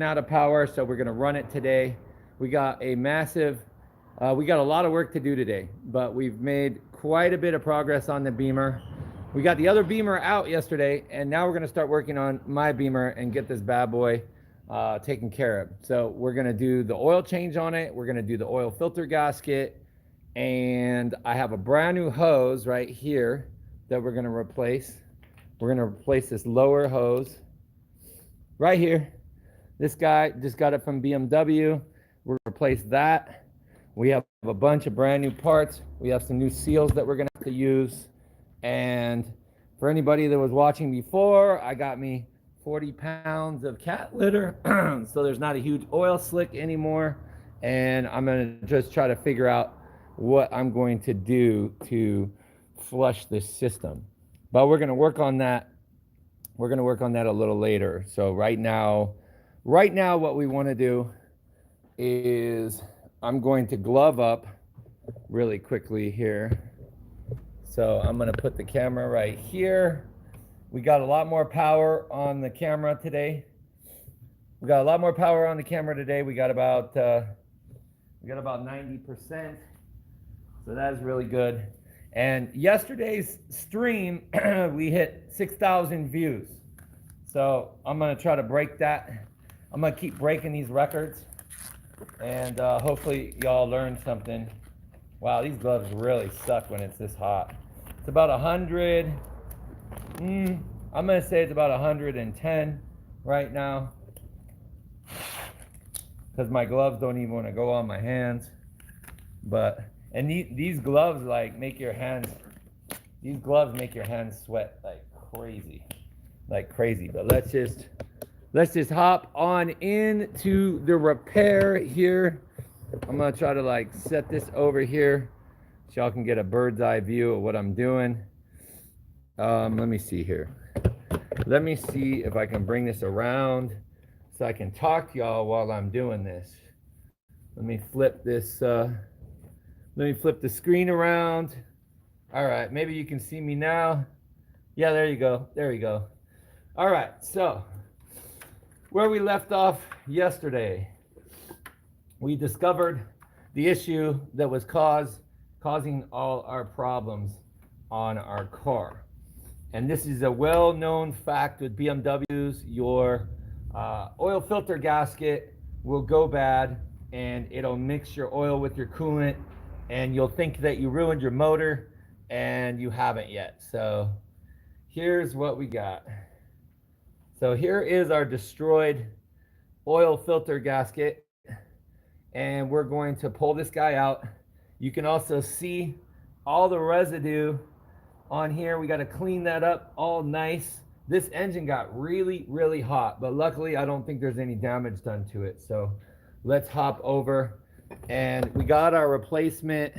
out of power, so we're gonna run it today. We got a lot of work to do today, but we've made quite a bit of progress on the Beamer. We got the other Beamer out yesterday, and now we're gonna start working on my Beamer and get this bad boy taken care of. So we're gonna do the oil change on it. We're gonna do the oil filter gasket, and I have a brand new hose right here that we're gonna replace. We're gonna replace this lower hose right here. This guy just got it from BMW. We'll replace that. We have a bunch of brand new parts. We have some new seals that we're gonna have to use. And for anybody that was watching before, I got me 40 pounds of cat litter. So there's not a huge oil slick anymore. And I'm gonna just try to figure out what I'm going to do to flush this system. But we're gonna work on that. We're gonna work on that a little later. So right now, what we want to do is I'm going to glove up really quickly here. So I'm going to put the camera right here. We got a lot more power on the camera today. We got about 90%. So that is really good. And yesterday's stream, we hit 6,000 views. So I'm going to try to break that. I'm gonna keep breaking these records, and hopefully y'all learned something. Wow, these gloves really suck when it's this hot. It's about 100. I'm gonna say it's about 110 right now, because my gloves don't even want to go on my hands. And these gloves make your hands. These gloves make your hands sweat like crazy. But let's just hop on into the repair here. I'm gonna try to set this over here so y'all can get a bird's eye view of what I'm doing. Let me see here. Let me see if I can bring this around so I can talk to y'all while I'm doing this. Let me flip this. Let me flip the screen around. All right, maybe you can see me now. Yeah, there you go. There you go. All right, so where we left off yesterday, we discovered the issue that was causing all our problems on our car. And this is a well-known fact with BMWs. Your oil filter gasket will go bad, and it'll mix your oil with your coolant, and you'll think that you ruined your motor, and you haven't yet. So here's what we got. So here is our destroyed oil filter gasket, and we're going to pull this guy out. You can also see all the residue on here. We got to clean that up all nice. This engine got really, really hot, but luckily I don't think there's any damage done to it. So let's hop over, and we got our replacement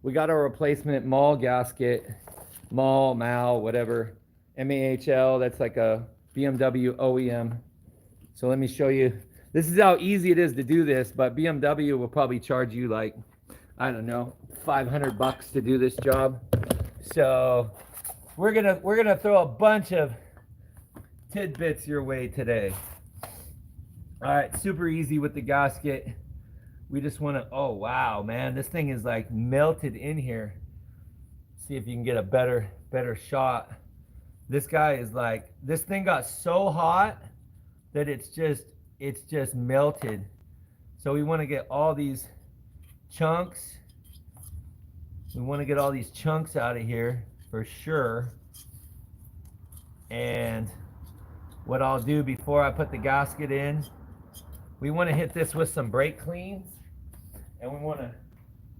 MAL gasket, MAL, whatever, MAHL. That's like a BMW OEM. So let me show you. This is how easy it is to do this, but BMW will probably charge you I don't know, $500 to do this job. So we're gonna throw a bunch of tidbits your way today. All right, super easy with the gasket. We just want to, oh wow, man, this thing is melted in here. See if you can get a better shot. This guy is this thing got so hot that it's just melted. So we want to get all these chunks. We want to get all these chunks out of here for sure. And what I'll do before I put the gasket in, we want to hit this with some brake cleans, and we want to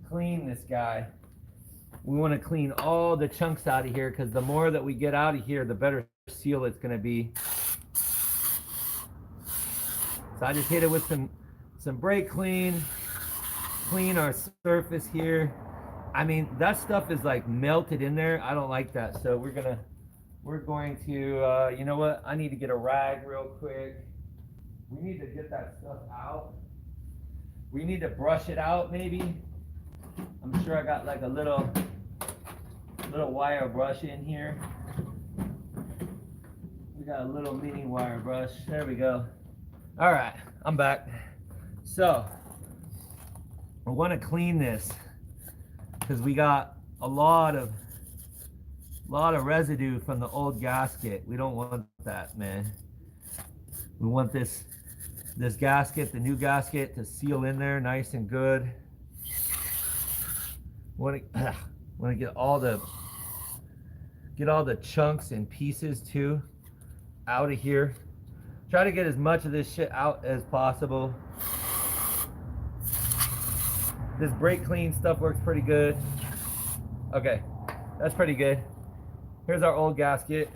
clean this guy. We want to clean all the chunks out of here, because the more that we get out of here, the better seal it's going to be. So I just hit it with some brake clean our surface here. I mean, that stuff is melted in there. I don't like that. So we're going to, you know what? I need to get a rag real quick. We need to get that stuff out. We need to brush it out maybe. I'm sure I got a little wire brush in here. We got a little mini wire brush. There we go. All right. I'm back. So I want to clean this because we got a lot of residue from the old gasket. We don't want that, man. We want this gasket, the new gasket, to seal in there nice and good. Want to get all the chunks and pieces too out of here. Try to get as much of this shit out as possible. This brake clean stuff works pretty good. Okay, that's pretty good. Here's our old gasket.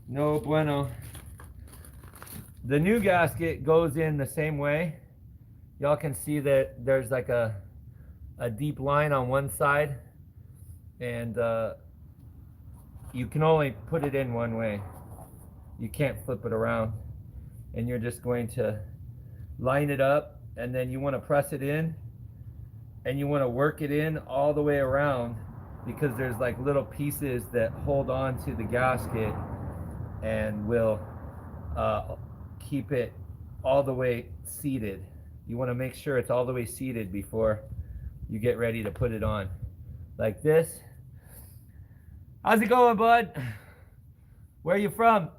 No bueno. The new gasket goes in the same way. Y'all can see that there's like a deep line on one side, and you can only put it in one way. You can't flip it around. And you're just going to line it up, and then you want to press it in, and you want to work it in all the way around, because there's like little pieces that hold on to the gasket and will keep it all the way seated. You want to make sure it's all the way seated before you get ready to put it on. Like this. How's it going, bud? Where are you from?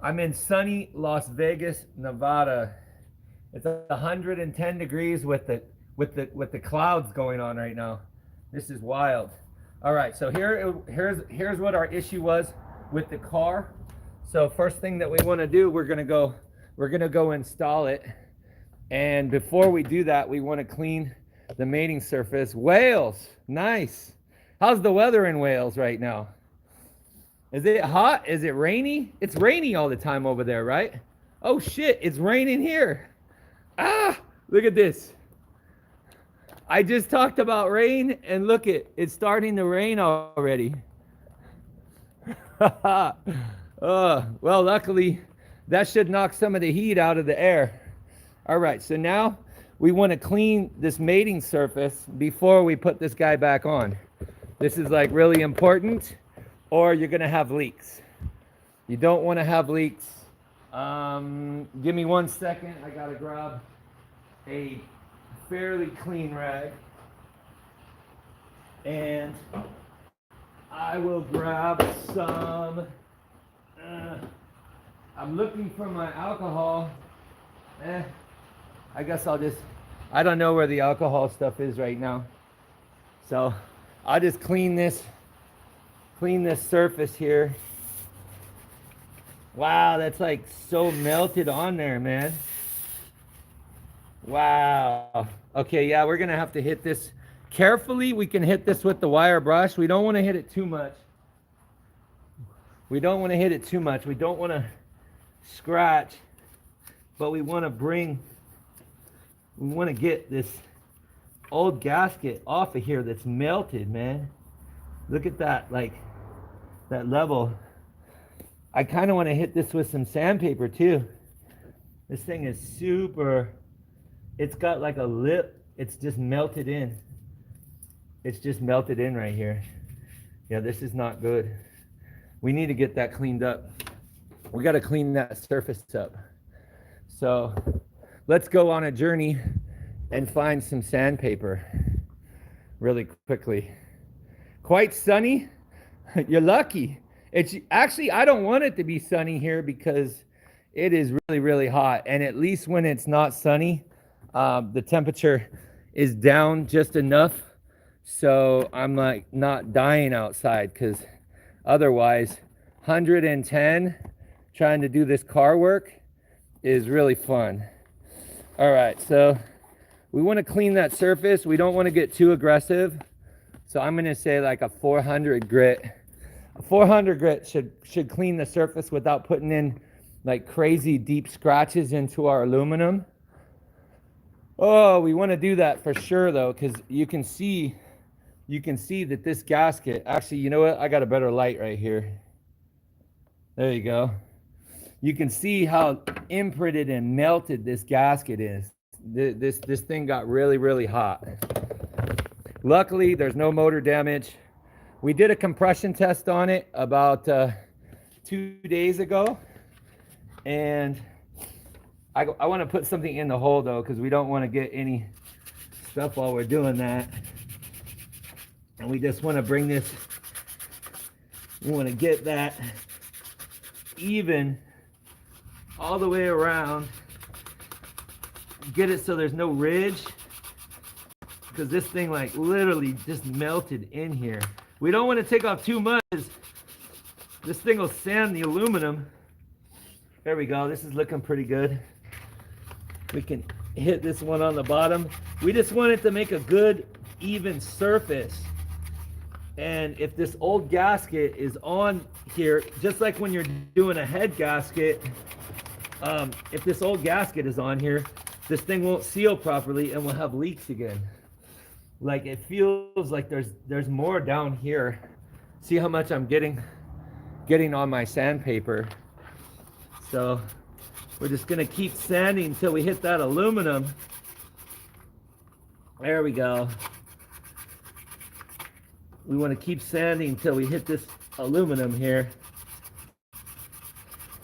I'm in sunny Las Vegas, Nevada. It's 110 degrees with the clouds going on right now. This is wild. All right, so here's what our issue was with the car. So first thing that we want to do, we're gonna go install it. And before we do that, we want to clean the mating surface. Wales, nice. How's the weather in Wales right now? Is it hot? Is it rainy? It's rainy all the time over there, right? Oh shit, it's raining here. Ah, look at this. I just talked about rain, and look it's starting to rain already. Well, luckily, that should knock some of the heat out of the air. All right, so now we want to clean this mating surface before we put this guy back on. This is like really important, or you're gonna have leaks. You don't want to have leaks. Give me 1 second. I gotta grab a fairly clean rag, and I will grab some. I'm looking for my alcohol. I guess I don't know where the alcohol stuff is right now. So I'll just clean this surface here. Wow, that's like so melted on there, man. Wow. Okay, yeah, we're gonna have to hit this carefully. We can hit this with the wire brush. We don't want to hit it too much. We don't want to scratch, but we want to get this old gasket off of here that's melted, man. Look at that, like that level. I kind of want to hit this with some sandpaper too. This thing is super, it's got like a lip. It's just melted in. It's just melted in right here. Yeah, this is not good. We need to get that cleaned up. We got to clean that surface up. So let's go on a journey and find some sandpaper really quickly. Quite sunny. You're lucky. It's actually, I don't want it to be sunny here because it is really, really hot. And at least when it's not sunny, the temperature is down just enough so I'm like not dying outside, because otherwise 110 trying to do this car work is really fun. All right, so we want to clean that surface. We don't want to get too aggressive, so I'm going to say like a 400 grit. A 400 grit should clean the surface without putting in like crazy deep scratches into our aluminum. Oh, we want to do that for sure though, because you can see that this gasket, actually, you know what? I got a better light right here. There you go. You can see how imprinted and melted this gasket is. This thing got really, really hot. Luckily, there's no motor damage. We did a compression test on it about 2 days ago, and I want to put something in the hole though, because we don't want to get any stuff while we're doing that. And we just want to bring this, we want to get that even all the way around, get it so there's no ridge, because this thing like literally just melted in here. We don't want to take off too much. This thing will sand the aluminum. There we go. This is looking pretty good. We can hit this one on the bottom. We just want it to make a good even surface. And if this old gasket is on here, just like when you're doing a head gasket, if this old gasket is on here, this thing won't seal properly and we'll have leaks again. Like it feels like there's more down here. See how much I'm getting on my sandpaper. So we're just gonna keep sanding until we hit that aluminum. There we go. We want to keep sanding until we hit this aluminum here.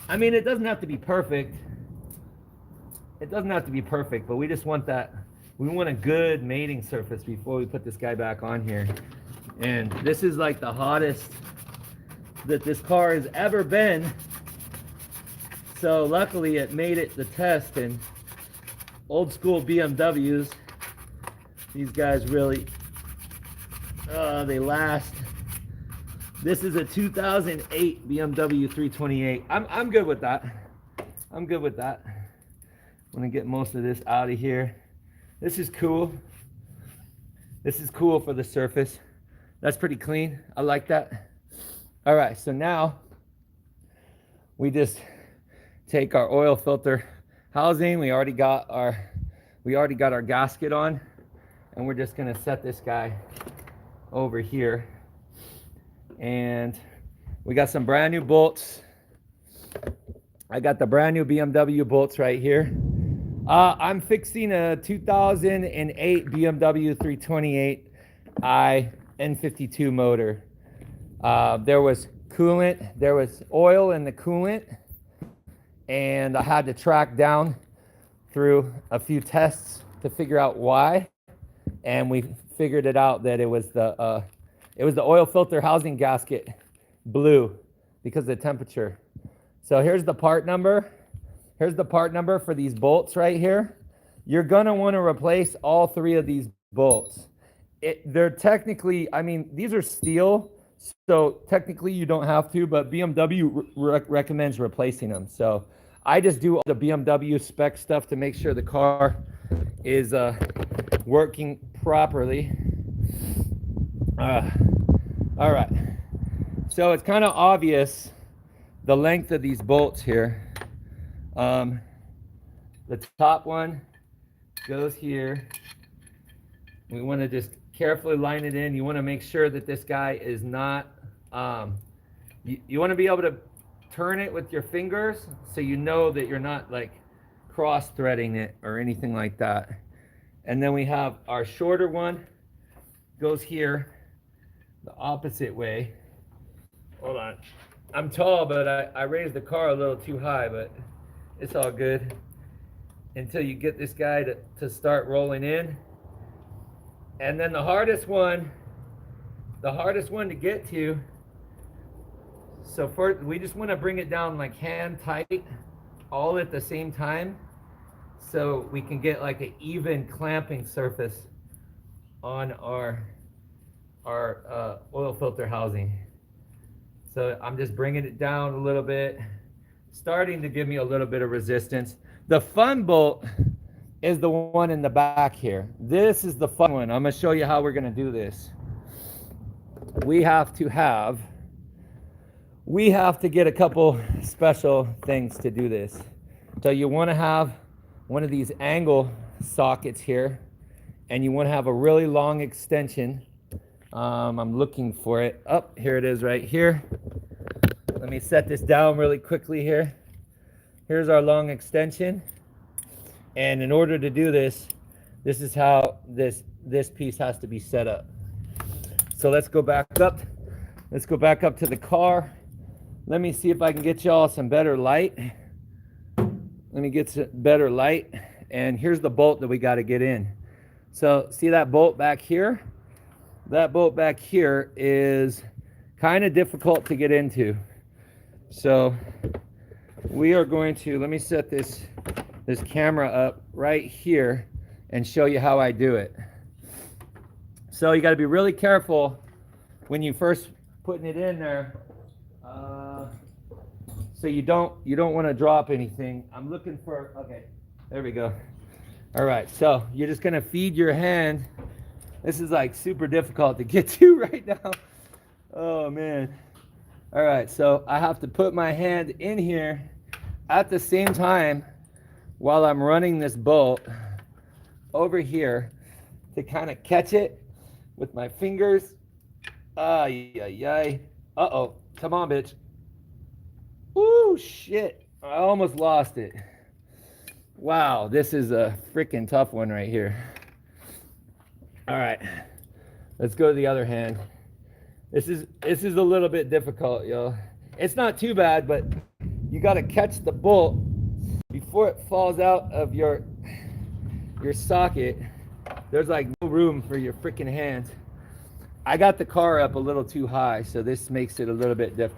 I mean, it doesn't have to be perfect. It doesn't have to be perfect, but we just want that. We want a good mating surface before we put this guy back on here. And this is like the hottest that this car has ever been. So luckily it made it the test, and old school BMWs, these guys really, they last. This is a 2008 BMW 328. I'm good with that. I'm good with that. I'm gonna get most of this out of here. This is cool. This is cool for the surface. That's pretty clean. I like that. All right, so now we just take our oil filter housing. We already got our gasket on, and we're just gonna set this guy over here. And we got some brand new bolts. I got the brand new BMW bolts right here. I'm fixing a 2008 BMW 328i N52 motor. There was coolant, there was oil in the coolant, and I had to track down through a few tests to figure out why. And we figured it out that it was the oil filter housing gasket blew because of the temperature. So here's the part number. Here's the part number for these bolts right here. You're gonna want to replace all 3 of these bolts. They're technically, I mean, these are steel, so technically you don't have to, but BMW recommends replacing them. So I just do all the BMW spec stuff to make sure the car is working properly. All right, so it's kind of obvious the length of these bolts here. The top one goes here. We want to just carefully line it in. You want to make sure that this guy is not, you want to be able to turn it with your fingers so you know that you're not like cross threading it or anything like that. And then we have our shorter one goes here the opposite way. Hold on. I'm tall, but I raised the car a little too high, but it's all good until you get this guy to start rolling in. And then the hardest one to get to, so first we just want to bring it down like hand tight all at the same time so we can get like an even clamping surface on our oil filter housing. So I'm just bringing it down a little bit, starting to give me a little bit of resistance. The fun bolt is the one in the back here. This is the fun one. I'm gonna show you how we're gonna do this. We have to get a couple special things to do this. So you wanna have one of these angle sockets here, and you wanna have a really long extension. I'm looking for it. Oh, here it is right here. Let me set this down really quickly here. Here's our long extension. And in order to do this, this is how this piece has to be set up. So let's go back up. Let's go back up to the car. Let me see if I can get y'all some better light. Let me get some better light. And here's the bolt that we got to get in. So see that bolt back here? That bolt back here is kind of difficult to get into. So we are going to, let me set this camera up right here and show you how I do it. So you got to be really careful when you first putting it in there, so you don't want to drop anything. I'm looking for, okay, there we go. All right, so you're just gonna feed your hand. This is like super difficult to get to right now. Oh man. All right, so I have to put my hand in here at the same time while I'm running this bolt over here to kind of catch it with my fingers. Uh-oh, come on, bitch. Woo, shit, I almost lost it. Wow, this is a freaking tough one right here. All right, let's go to the other hand. This is a little bit difficult, y'all. It's not too bad, but you got to catch the bolt before it falls out of your socket. There's like no room for your freaking hands. I got the car up a little too high, so this makes it a little bit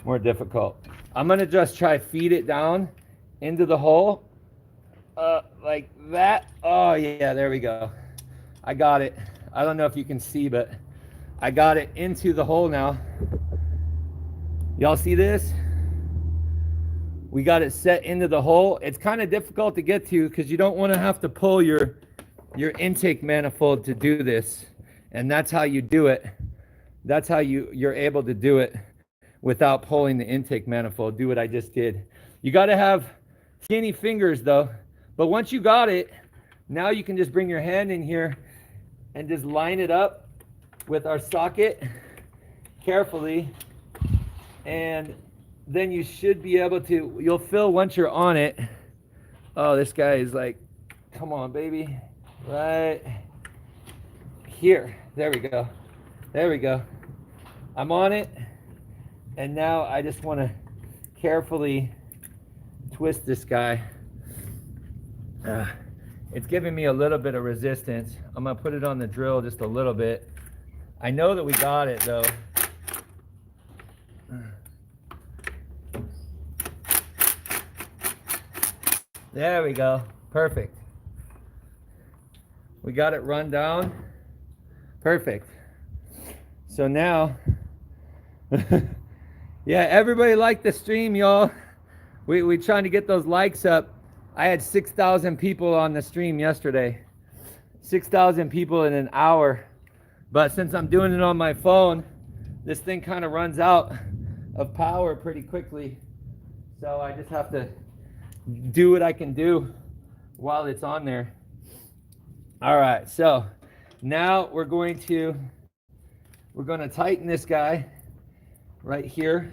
more difficult. I'm gonna just try feed it down into the hole, like that. Oh yeah, there we go. I got it. I don't know if you can see, but I got it into the hole now. Y'all see this? We got it set into the hole. It's kind of difficult to get to because you don't want to have to pull your intake manifold to do this. And that's how you do it. That's how you're able to do it without pulling the intake manifold. Do what I just did. You got to have skinny fingers though. But once you got it, now you can just bring your hand in here and just line it up with our socket carefully. And then you should be able to, you'll feel once you're on it. Oh, this guy is like, come on, baby. Right here. There we go. There we go. I'm on it. And now I just want to carefully twist this guy. It's giving me a little bit of resistance. I'm going to put it on the drill just a little bit. I know that we got it though. There we go. Perfect. We got it run down. Perfect. So now, yeah, everybody liked the stream, y'all. We trying to get those likes up. I had 6,000 people on the stream yesterday. 6,000 people in an hour. But since I'm doing it on my phone, this thing kind of runs out of power pretty quickly. So I just have to do what I can do while it's on there. All right, so now we're going to tighten this guy right here.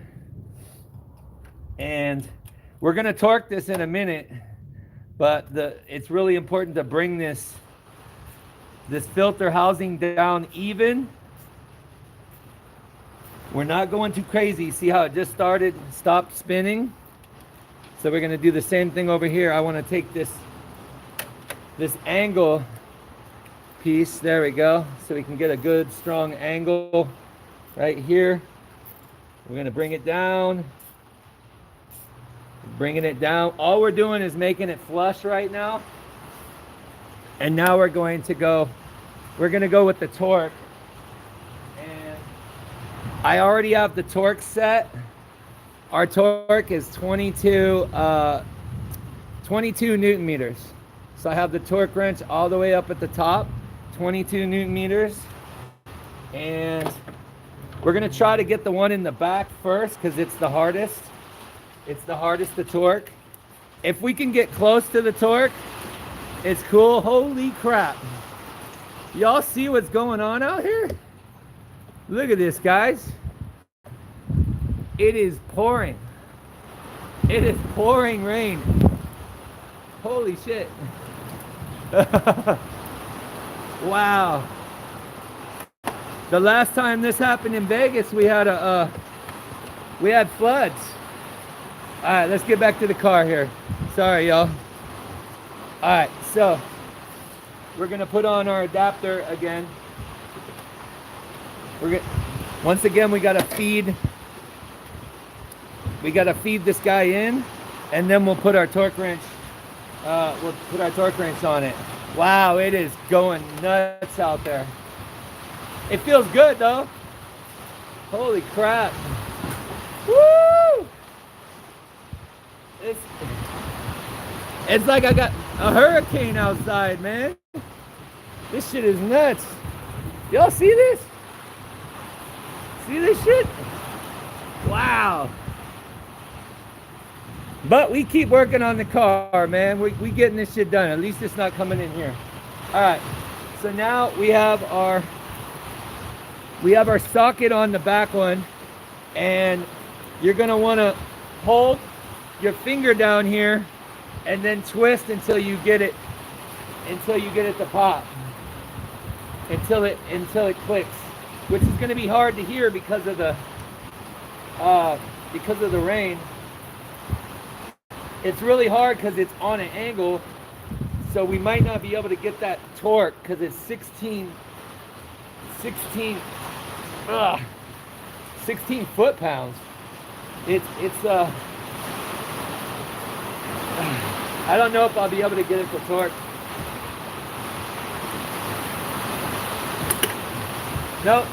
And we're going to torque this in a minute, but it's really important to bring this filter housing down even. We're not going too crazy. See how it just stopped spinning? So we're going to do the same thing over here. I want to take this angle piece, there we go, so we can get a good strong angle right here. We're going to bring it down. Bringing it down. All we're doing is making it flush right now. And now we're going to go with the torque. And I already have the torque set. Our torque is 22 Newton meters. So I have the torque wrench all the way up at the top, 22 Newton meters. And we're gonna try to get the one in the back first because it's the hardest. It's the hardest to torque. If we can get close to the torque, it's cool. Holy crap. Y'all see what's going on out here? Look at this, guys. It is pouring. It is pouring rain. Holy shit. Wow. The last time this happened in Vegas, we had a We had floods. All right, let's get back to the car here. Sorry, y'all. All right, so we're gonna put on our adapter again. Once again, we gotta feed this guy in, and then we'll put our torque wrench. We'll put our torque wrench on it. Wow, it is going nuts out there. It feels good though. Holy crap. Woo! It's like I got a hurricane outside, man. This shit is nuts. Y'all see this? See this shit? Wow. But we keep working on the car, man. We getting this shit done. At least it's not coming in here. All right. So now we have our socket on the back one, and you're gonna want to hold your finger down here and then twist until you get it to pop. Until it clicks, which is going to be hard to hear because of the rain. It's really hard because it's on an angle, so we might not be able to get that torque because it's 16 foot-pounds. It's I don't know if I'll be able to get it to torque. Nope.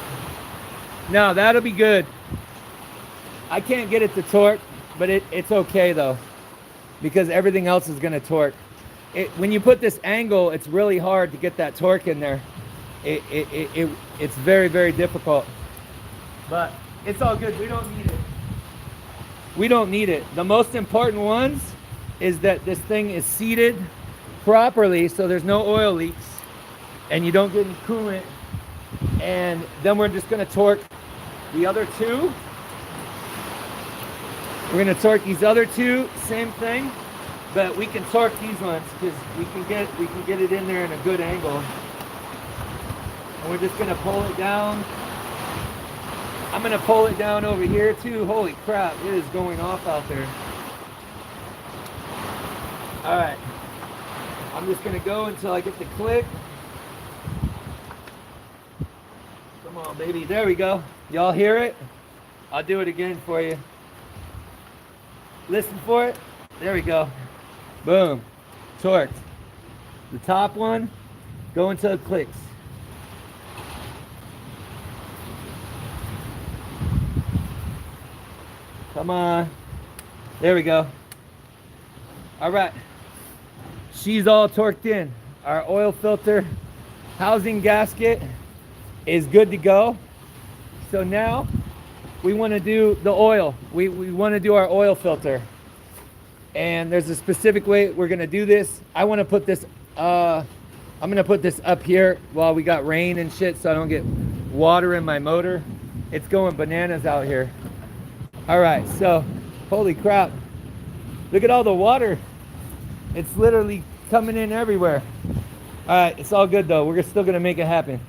No, that'll be good. I can't get it to torque, but it's okay though, because everything else is gonna torque. When you put this angle, it's really hard to get that torque in there. It's very, very difficult. But it's all good. We don't need it. We don't need it. The most important ones is that this thing is seated properly so there's no oil leaks and you don't get any coolant. And then we're just going to torque the other two. We're going to torque these other two, same thing, but we can torque these ones because we can get it in there in a good angle. And we're just going to pull it down. I'm going to pull it down over here too. Holy crap, it is going off out there. All right, I'm just going to go until I get the click. Come on, baby. There we go. Y'all hear it? I'll do it again for you. Listen for it. There we go. Boom. Torqued. The top one, go until it clicks. Come on. There we go. All right. She's all torqued in. Our oil filter housing gasket is good to go. So now we want to do the oil. We want to do our oil filter. And there's a specific way we're going to do this. I want to put this, I'm going to put this up here while we got rain and shit so I don't get water in my motor. It's going bananas out here. All right, so holy crap. Look at all the water. It's literally coming in everywhere. All right, it's all good though. We're still going to make it happen.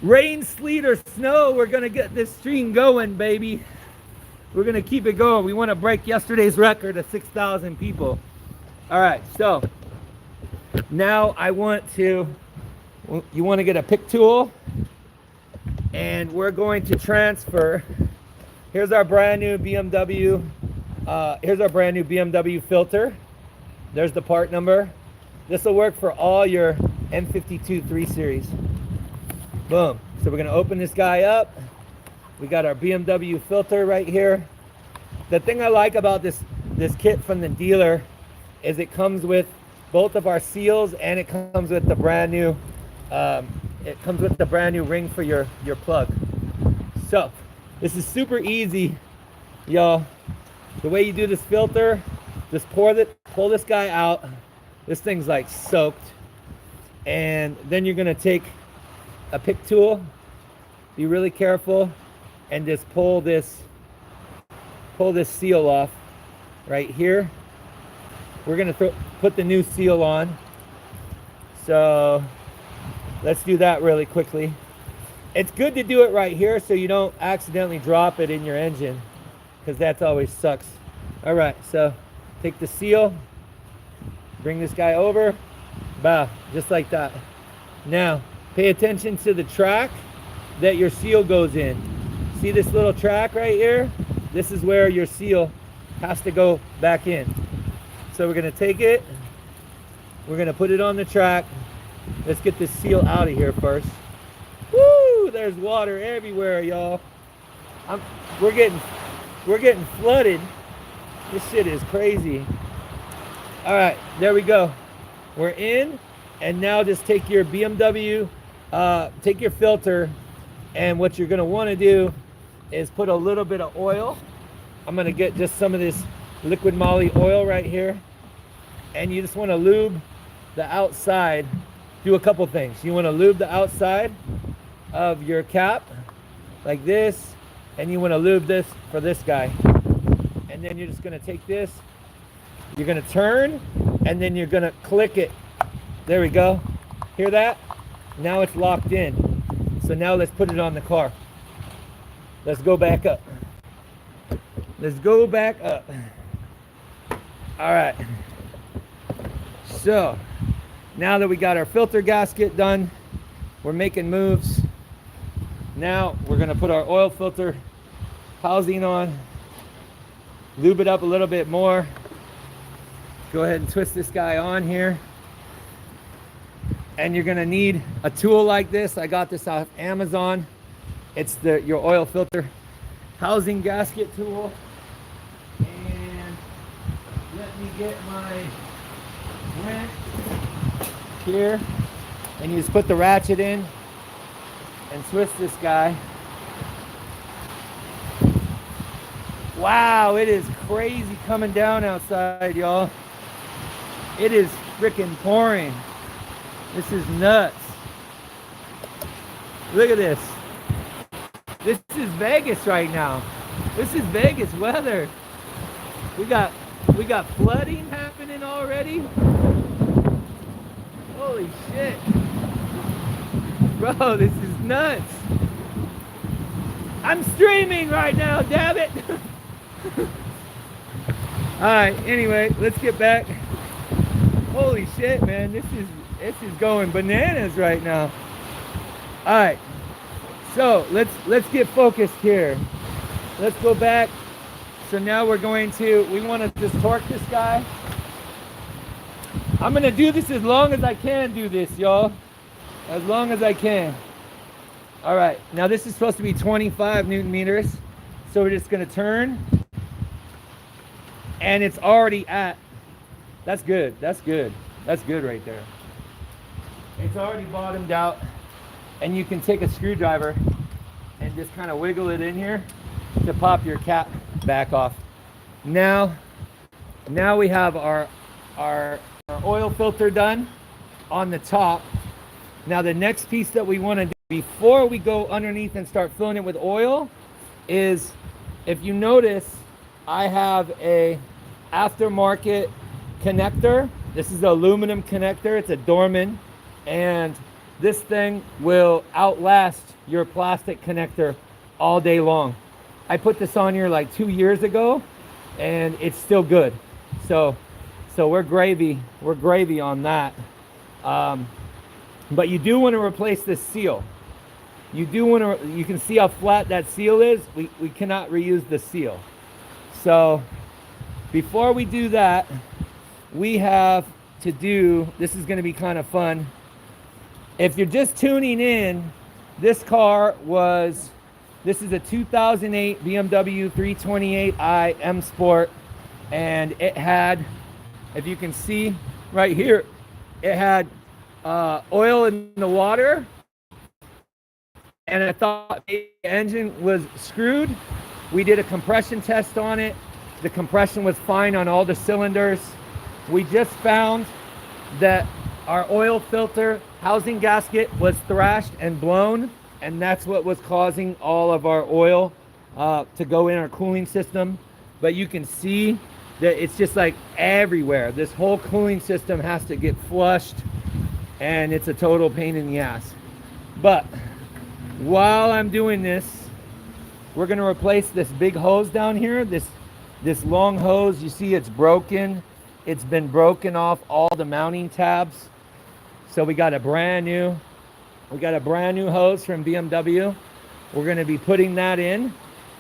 Rain, sleet, or snow, we're going to get this stream going, baby. We're going to keep it going. We want to break yesterday's record of 6,000 people. All right, so now you want to get a pick tool, and we're going to transfer. Here's our brand new BMW. Here's our brand new BMW filter. There's the part number. This will work for all your M52 3 Series. Boom. So we're going to open this guy up. We got our BMW filter right here. The thing I like about this kit from the dealer is it comes with both of our seals, and it comes with the brand new ring for your plug. So this is super easy, y'all. The way you do this filter, just pull this guy out. This thing's like soaked. And then you're gonna take a pick tool, be really careful, and just pull this seal off right here. We're gonna put the new seal on. So let's do that really quickly. It's good to do it right here so you don't accidentally drop it in your engine, because that always sucks. All right, so take the seal, bring this guy over, bow, just like that. Now, pay attention to the track that your seal goes in. See this little track right here? This is where your seal has to go back in. So we're gonna take it, we're gonna put it on the track. Let's get this seal out of here first. Woo! There's water everywhere, y'all. We're getting flooded. This shit is crazy. All right, there we go. We're in, and now just take your BMW, take your filter, and what you're gonna wanna do is put a little bit of oil. I'm gonna get just some of this liquid moly oil right here, and you just wanna lube the outside. Do a couple things. You wanna lube the outside of your cap, like this, and you wanna lube this for this guy. And then you're just gonna take this, you're gonna turn, and then you're gonna click it. There we go. Hear that? Now it's locked in. So now let's put it on the car. Let's go back up. Let's go back up. All right. So now that we got our filter gasket done, we're making moves. Now we're gonna put our oil filter housing on, lube it up a little bit more. Go ahead and twist this guy on here. And you're gonna need a tool like this. I got this off Amazon. It's your oil filter housing gasket tool. And let me get my wrench here. And you just put the ratchet in and twist this guy. Wow, it is crazy coming down outside, y'all. It is freaking pouring. This is nuts. Look at this. This is Vegas right now. This is Vegas weather. We got flooding happening already. Holy shit. Bro, this is nuts. I'm streaming right now, damn it. Alright, anyway, let's get back. Holy shit, man, this is going bananas right now. Alright, so let's get focused here. Let's go back. So now we want to just torque this guy. I'm gonna do this as long as I can do this, y'all. As long as I can. Alright, now this is supposed to be 25 Newton meters. So we're just gonna turn. And it's already at, that's good, that's good. That's good right there. It's already bottomed out. And you can take a screwdriver and just kind of wiggle it in here to pop your cap back off. Now we have our oil filter done on the top. Now the next piece that we want to do before we go underneath and start filling it with oil is, if you notice, I have a aftermarket connector. This is an aluminum connector. It's a Dorman, and this thing will outlast your plastic connector all day long. I put this on here like 2 years ago, and it's still good. So we're gravy on that. But you do want to replace this seal. You can see how flat that seal is. We cannot reuse the seal. So before we do that, we have to do, this is going to be kind of fun. If you're just tuning in, this is a 2008 BMW 328i M Sport, and it had, if you can see right here, it had oil in the water, and I thought the engine was screwed. We did a compression test on it. The compression was fine on all the cylinders. We just found that our oil filter housing gasket was thrashed and blown, and that's what was causing all of our oil to go in our cooling system. But you can see that it's just like everywhere. This whole cooling system has to get flushed, and it's a total pain in the ass. But while I'm doing this, we're gonna replace this big hose down here. This long hose, you see it's broken. It's been broken off all the mounting tabs. So we got a brand new hose from BMW. We're gonna be putting that in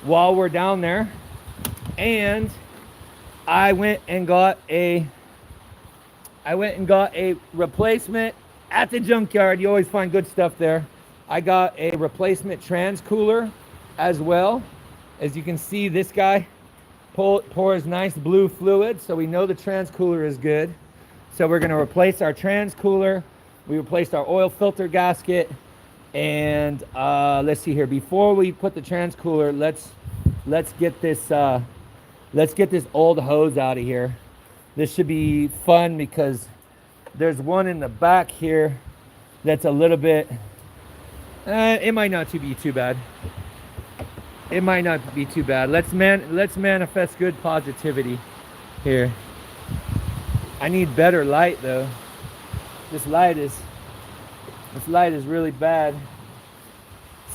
while we're down there. And I went and got a replacement at the junkyard. You always find good stuff there. I got a replacement trans cooler as well. As you can see, this guy pours nice blue fluid, so we know the trans cooler is good. So we're gonna replace our trans cooler. We replaced our oil filter gasket, and let's see here. Before we put the trans cooler, let's get this old hose out of here. This should be fun because there's one in the back here that's a little bit. It might not be too bad. It might not be too bad. Let's manifest good positivity here. I need better light though. This light is really bad.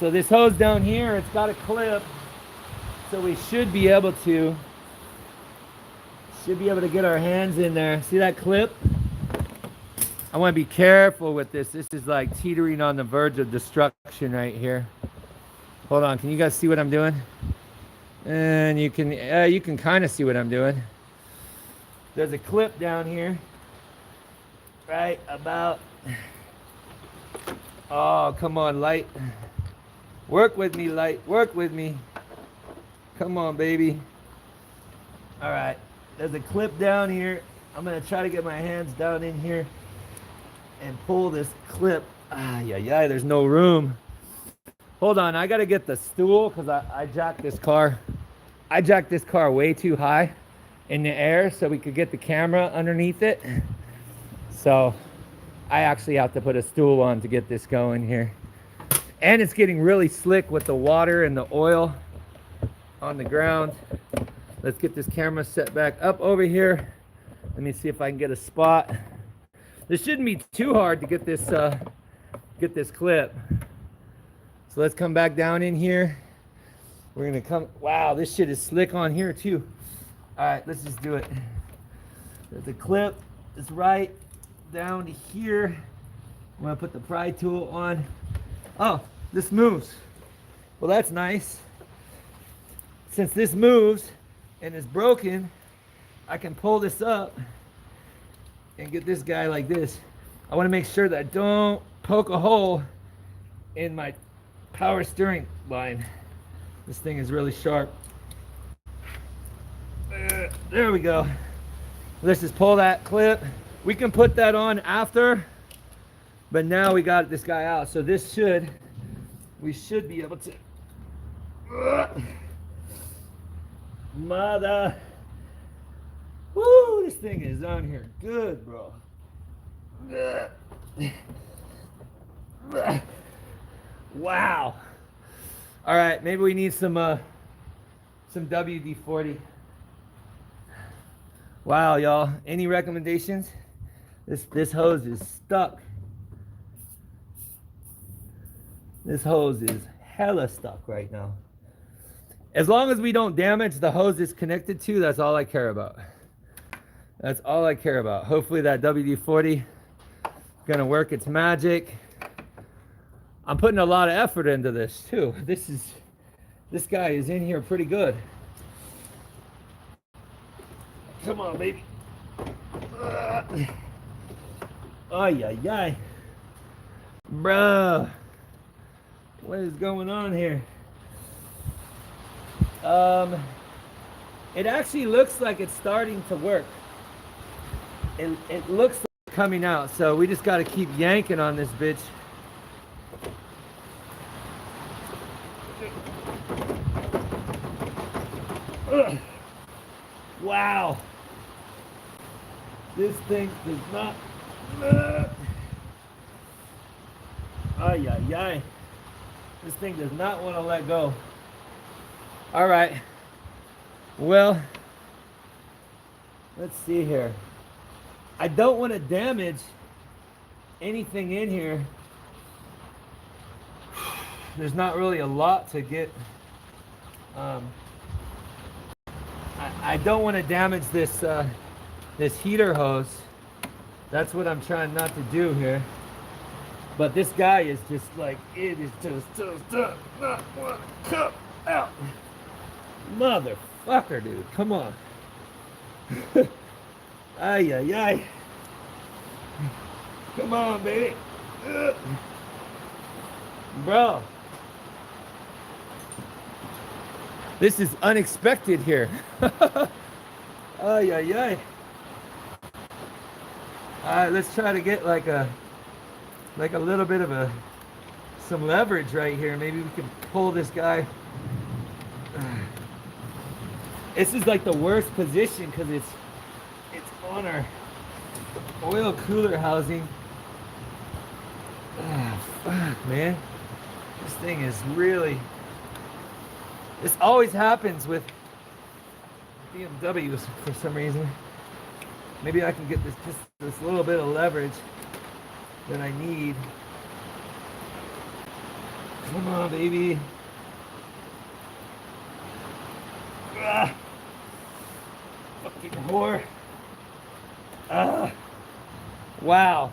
So this hose down here, it's got a clip, so we should be able to get our hands in there. See that clip? I want to be careful with this. This is like teetering on the verge of destruction right here. Hold on, can you guys see what I'm doing? And you can kind of see what I'm doing. There's a clip down here, right about. Oh, come on, light. Work with me, light. Work with me. Come on, baby. All right, there's a clip down here. I'm gonna try to get my hands down in here and pull this clip. Yeah, there's no room. Hold on, I gotta get the stool because I jacked this car. I jacked this car way too high in the air so we could get the camera underneath it. So I actually have to put a stool on to get this going here. And it's getting really slick with the water and the oil on the ground. Let's get this camera set back up over here. Let me see if I can get a spot. This shouldn't be too hard to get this clip. So let's come back down in here. We're gonna come. Wow, this shit is slick on here too. All right, let's just do it. The clip is right down to here. I'm gonna put the pry tool on. Oh, this moves. Well, that's nice. Since this moves and is broken, I can pull this up and get this guy like this. I want to make sure that I don't poke a hole in my power steering line. This thing is really sharp. There we go. Let's just pull that clip. We can put that on after, but now we got this guy out. So we should be able to. Mother. Woo, this thing is on here good, bro. Wow. All right, maybe we need some WD-40. Wow, y'all. Any recommendations? This hose is stuck. This hose is hella stuck right now. As long as we don't damage the hose it's connected to, that's all I care about. That's all I care about. Hopefully that WD-40 is gonna work its magic. I'm putting a lot of effort into this too. This guy is in here pretty good. Come on, baby. Ay. Bruh. What is going on here? It actually looks like it's starting to work. It looks like it's coming out, so we just got to keep yanking on this bitch. Ugh. Wow. This thing does not. Ay. This thing does not want to let go. All right. Well, let's see here. I don't want to damage anything in here. There's not really a lot to get Um, I don't want to damage this this heater hose. That's what I'm trying not to do here. But this guy is just like, it is just does not want to come out. Motherfucker, dude, come on. Ay, ay, ay. Come on, baby. Bro. This is unexpected here. Ay, ay, ay. All right, let's try to get like a little bit of some leverage right here. Maybe we can pull this guy. This is like the worst position because it's on our oil cooler housing. Ah, fuck, man. This thing is really. This always happens with BMWs for some reason. Maybe I can get just this little bit of leverage that I need. Come on, baby. Ah, fucking whore. Ah. Wow.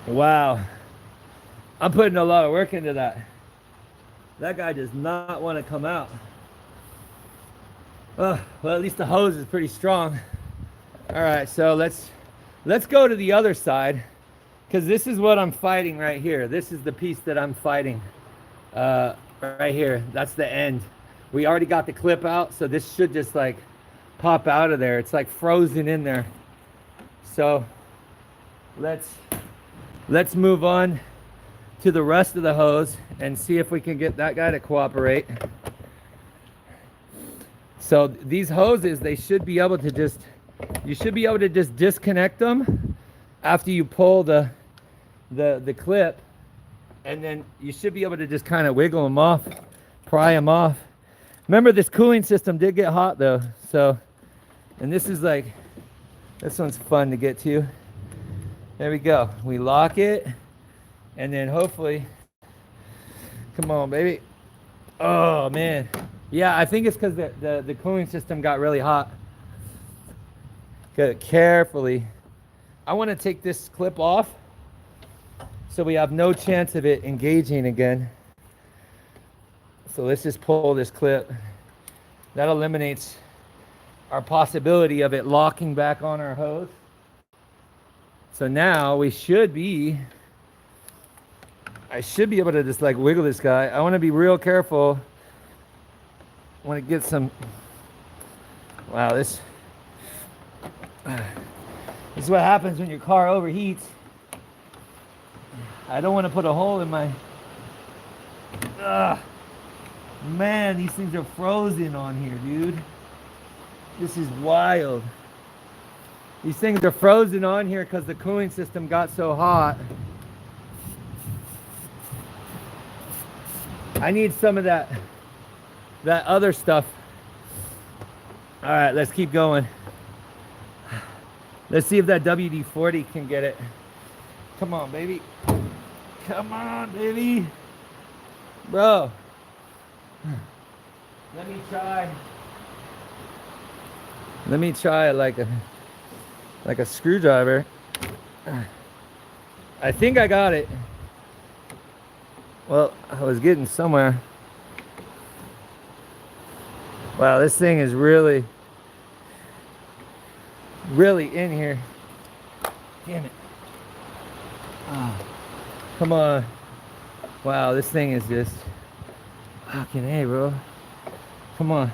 Wow. I'm putting a lot of work into that. That guy does not want to come out. Well, at least the hose is pretty strong. All right, so let's go to the other side, because this is what I'm fighting right here. This is the piece that I'm fighting right here. That's the end. We already got the clip out, so this should just like pop out of there. It's like frozen in there. So let's move on to the rest of the hose and see if we can get that guy to cooperate. So these hoses, they should be able to just, you should be able to just disconnect them after you pull the clip, and then you should be able to just kind of wiggle them off, pry them off. Remember, this cooling system did get hot though, so, and this is like, this one's fun to get to. There we go. We lock it, and then hopefully, come on, baby. Oh man. Yeah, I think it's because the cooling system got really hot. Get it carefully. I want to take this clip off so we have no chance of it engaging again. So let's just pull this clip. That eliminates our possibility of it locking back on our hose. So now we should be, I should be able to just like wiggle this guy. I want to be real careful. I want to get some, wow, this is what happens when your car overheats. I don't want to put a hole in my, man, these things are frozen on here, dude. This is wild. These things are frozen on here because the cooling system got so hot. I need some of that other stuff. All right, let's keep going. Let's see if that WD-40 can get it. Come on, baby. Come on, baby. Bro. Let me try like a screwdriver. I think I got it. Well, I was getting somewhere. Wow, this thing is really in here. Damn it. Oh, come on. Wow, this thing is just fucking A, bro. Come on.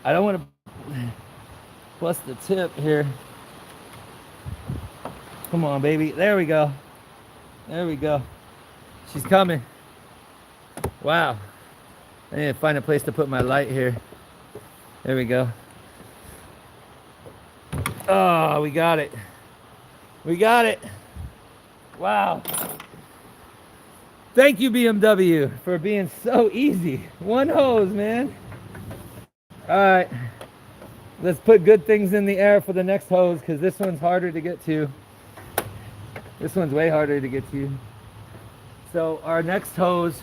I don't want to bust the tip here. Come on, baby. There we go. There we go. She's coming. Wow. I need to find a place to put my light here. There we go. Oh, we got it. We got it. Wow. Thank you, BMW, for being so easy. One hose, man. All right. Let's put good things in the air for the next hose, because this one's harder to get to. This one's way harder to get to. So our next hose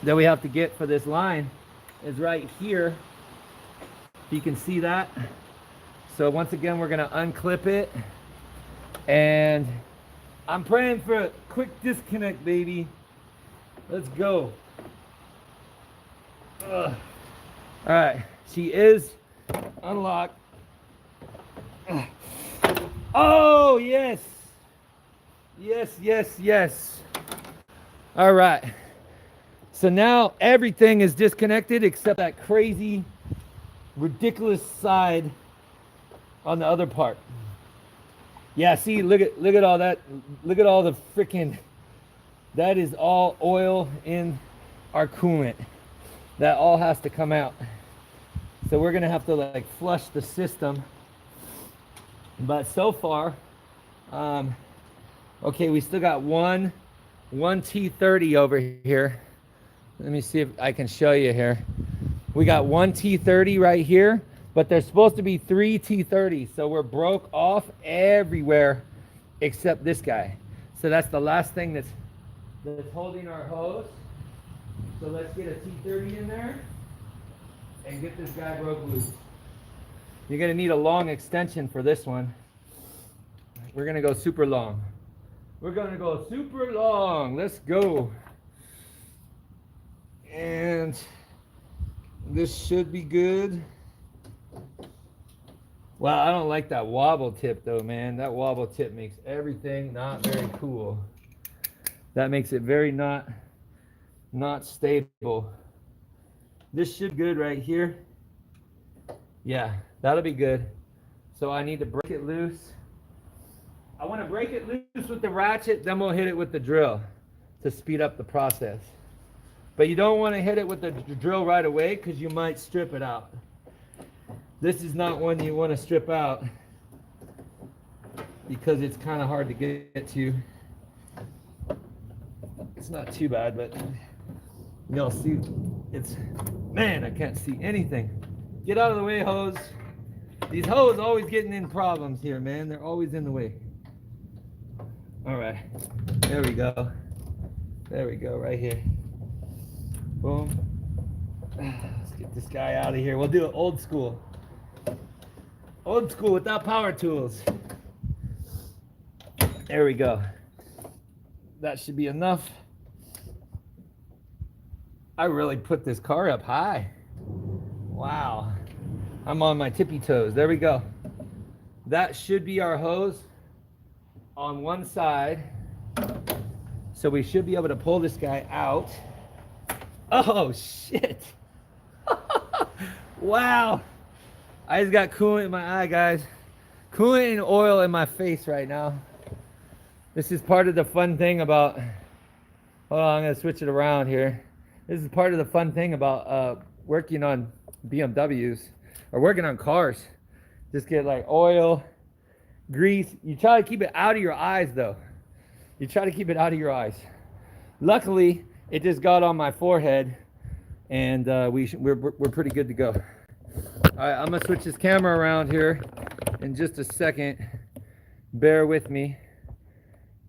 that we have to get for this line is right here. You can see that. So once again, we're gonna unclip it, and I'm praying for a quick disconnect, baby. Let's go. Ugh. All right, she is unlocked. Ugh. Oh, yes. Yes, yes, yes. All right. So now everything is disconnected except that crazy, ridiculous side on the other part. Yeah, see, look at all that. Look at all the freaking, that is all oil in our coolant. That all has to come out. So we're gonna have to like flush the system. But so far, okay, we still got one T30 over here. Let me see if I can show you here. We got one T30 right here, but there's supposed to be 3 T30s. So we're broke off everywhere except this guy. So that's the last thing that's holding our hose. So let's get a T30 in there and get this guy broke loose. You're gonna need a long extension for this one. We're gonna go super long. We're gonna go super long. Let's go. And this should be good. Wow, I don't like that wobble tip though, man. That wobble tip makes everything not very cool. That makes it very not stable. This should be good right here. Yeah, that'll be good. So I need to break it loose. I want to break it loose with the ratchet, then we'll hit it with the drill to speed up the process. But you don't want to hit it with the drill right away because you might strip it out. This is not one you want to strip out because it's kind of hard to get to. It's not too bad, but you'll see it's, man, I can't see anything. Get out of the way, hose. These hose always getting in problems here, man. They're always in the way. All right, there we go. There we go, right here. Boom. Let's get this guy out of here. We'll do it old school. Old school without power tools. There we go. That should be enough. I really put this car up high. Wow. I'm on my tippy toes. There we go. That should be our hose on one side. So we should be able to pull this guy out. Oh, shit. Wow. I just got coolant in my eye, guys. Coolant and oil in my face right now. This is part of the fun thing about, hold on, I'm gonna switch it around here. This is part of the fun thing about working on BMWs or working on cars. Just get like oil, grease. You try to keep it out of your eyes though. You try to keep it out of your eyes. Luckily, it just got on my forehead and we're pretty good to go. All right, I'm gonna switch this camera around here in just a second. Bear with me.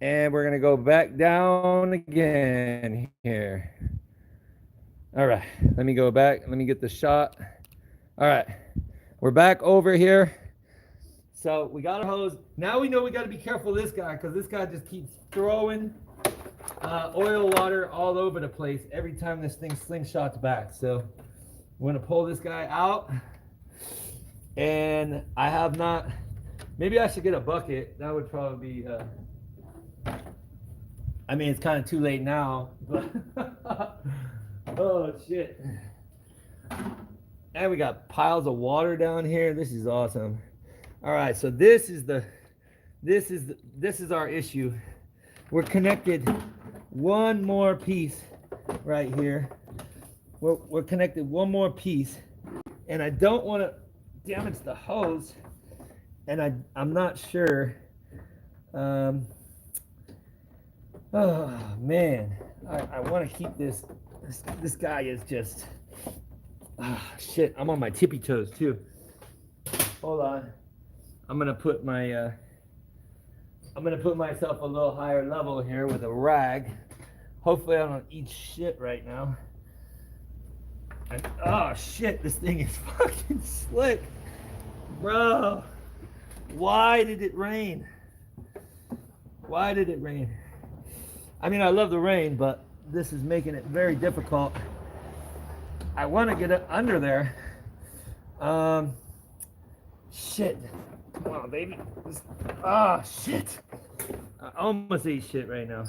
And we're gonna go back down again here. All right, let me go back. Let me get the shot. All right, we're back over here. So we got our hose. Now we know we got to be careful of this guy because this guy just keeps throwing oil water all over the place every time this thing slingshots back. So we're gonna pull this guy out. And I have not, maybe I should get a bucket. That would probably be, I mean, it's kind of too late now, but oh shit. And we got piles of water down here. This is awesome. All right, so this is our issue. We're connected one more piece right here. We're connected one more piece, and I don't want to damage the hose, and I'm not sure. Oh man, I want to keep this. This guy is just shit. I'm on my tippy toes too. Hold on. I'm gonna put my I'm gonna put myself a little higher level here with a rag. Hopefully I don't eat shit right now. Oh shit, this thing is fucking slick. Bro, why did it rain? Why did it rain? I mean, I love the rain, but this is making it very difficult. I want to get it under there. Shit. Come on, baby. Shit. I almost ate shit right now.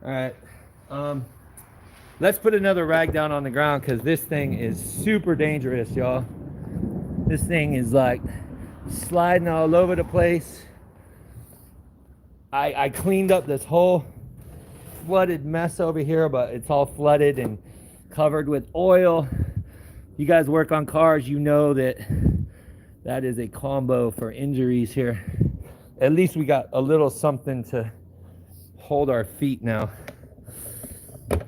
All right. Let's put another rag down on the ground because this thing is super dangerous, y'all. This thing is like sliding all over the place. I cleaned up this whole flooded mess over here, but it's all flooded and covered with oil. You guys work on cars, you know that is a combo for injuries here. At least we got a little something to hold our feet now.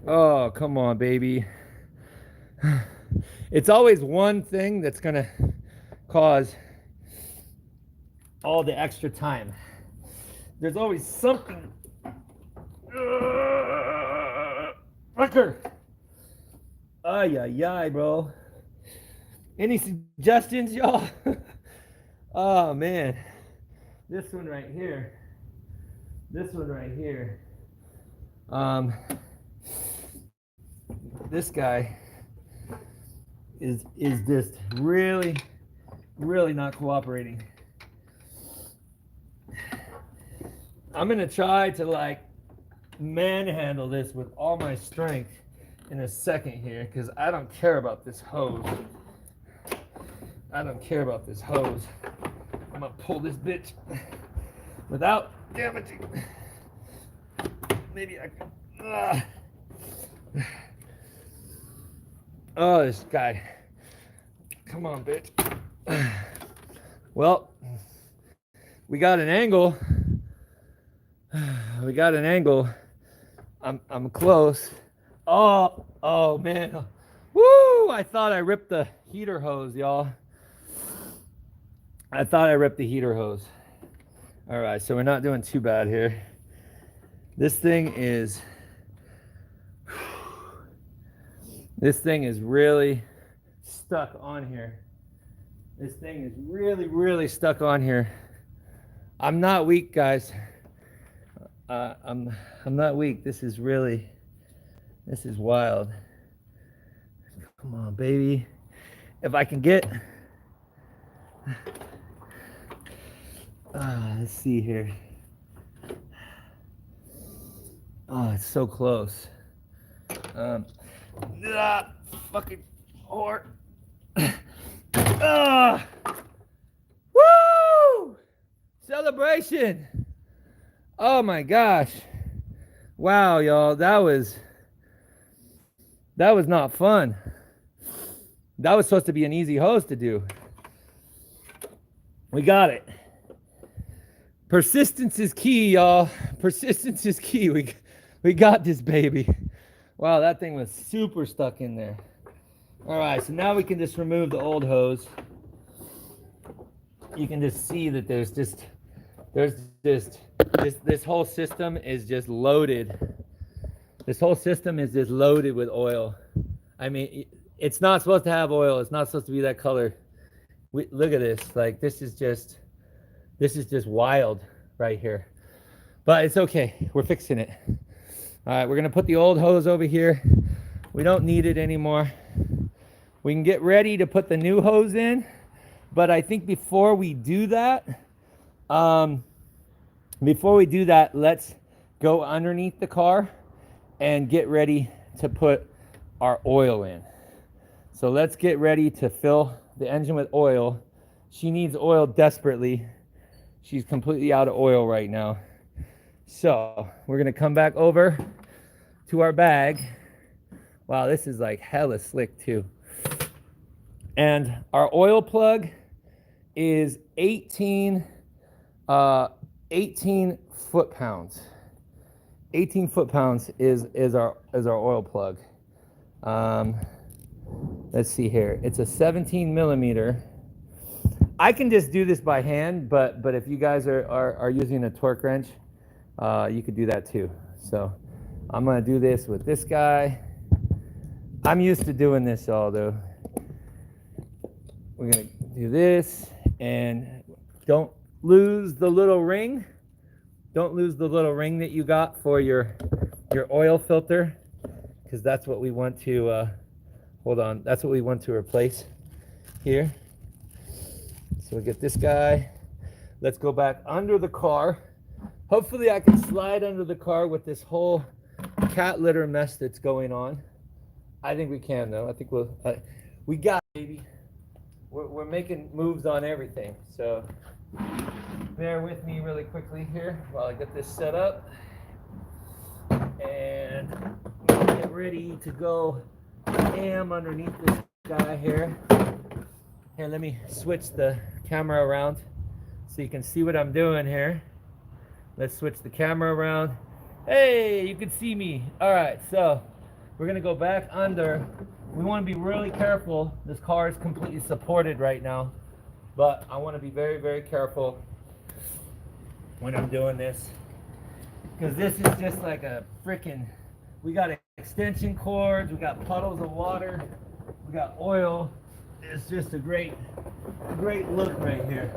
Oh, come on, baby. It's always one thing that's gonna cause all the extra time. There's always something. Fucker. Ay, bro. Any suggestions, y'all? Oh, man. This one right here. This one right here. This guy is just really not cooperating. I'm gonna try to like manhandle this with all my strength in a second here because I don't care about this hose. I don't care about this hose. I'm gonna pull this bitch without damaging. Maybe I can. Oh, this guy. Come on, bitch. Well, we got an angle. We got an angle. I'm close. Oh man. Woo! I thought I ripped the heater hose, y'all. I thought I ripped the heater hose. All right, so we're not doing too bad here. This thing is really stuck on here. This thing is really stuck on here. I'm not weak, guys. I'm not weak. This is wild. Come on, baby. If I can get, let's see here. Oh, it's so close. Fucking whore. Woo! Celebration. Oh my gosh. Wow, y'all, that was not fun. That was supposed to be an easy hose to do. We got it. Persistence is key, y'all. Persistence is key. We got this baby. Wow, that thing was super stuck in there. All right, so now we can just remove the old hose. You can just see that this whole system is just loaded. This whole system is just loaded with oil. I mean, it's not supposed to have oil. It's not supposed to be that color. Look at this. Like, this is just wild right here. But it's okay. We're fixing it. All right, we're gonna put the old hose over here. We don't need it anymore. We can get ready to put the new hose in. But I think before we do that, let's go underneath the car and get ready to put our oil in. So let's get ready to fill the engine with oil. She needs oil desperately. She's completely out of oil right now. So we're gonna come back over to our bag. Wow, this is like hella slick too. And our oil plug is 18 foot-pounds. 18 foot-pounds is our oil plug. Let's see here. It's a 17 millimeter. I can just do this by hand, but if you guys are using a torque wrench, you could do that too. So I'm gonna do this with this guy. I'm used to doing this all though. We're gonna do this, and don't lose the little ring. Don't lose the little ring that you got for your oil filter, because that's what we want to, hold on, that's what we want to replace here. So we get this guy. Let's go back under the car. Hopefully I can slide under the car with this whole cat litter mess that's going on. I think we can though. I think we got it, baby. We're making moves on everything. So bear with me really quickly here while I get this set up. And get ready to go ham underneath this guy here. Here, let me switch the camera around so you can see what I'm doing here. Let's switch the camera around. Hey, you can see me. All right, so we're gonna go back under. We want to be really careful. This car is completely supported right now, but I want to be very, very careful when I'm doing this, because this is just like a freaking, we got extension cords, we got puddles of water, we got oil. It's just a great look right here.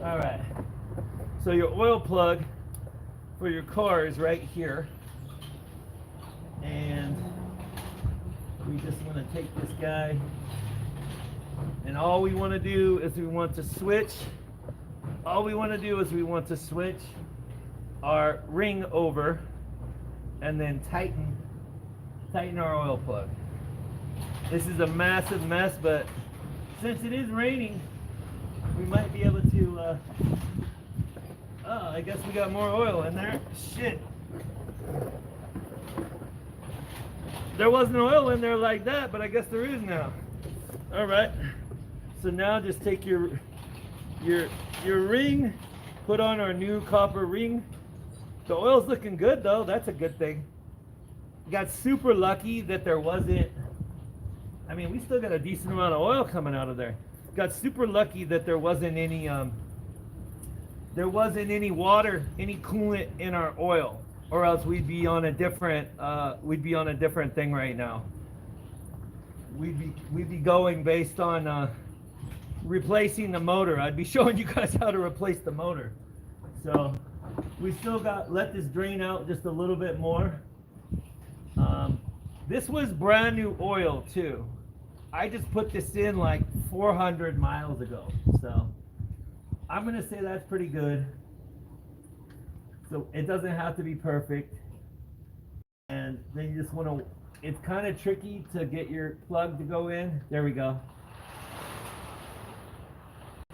All right, so your oil plug for your car is right here, and we just want to take this guy, and all we want to do is we want to switch our ring over, and then tighten our oil plug. This is a massive mess, but since it is raining, we might be able to, oh, I guess we got more oil in there. Shit. There wasn't oil in there like that, but I guess there is now. All right. So now just take your ring, put on our new copper ring. The oil's looking good though. That's a good thing. Got super lucky that there wasn't, I mean, we still got a decent amount of oil coming out of there. Got super lucky that there wasn't any water, any coolant in our oil, or else we'd be on a different thing right now. We'd be going based on replacing the motor. I'd be showing you guys how to replace the motor. So we still got, let this drain out just a little bit more. This was brand new oil too. I just put this in like 400 miles ago. So I'm gonna say that's pretty good. So it doesn't have to be perfect. And then you just wanna, it's kind of tricky to get your plug to go in. There we go.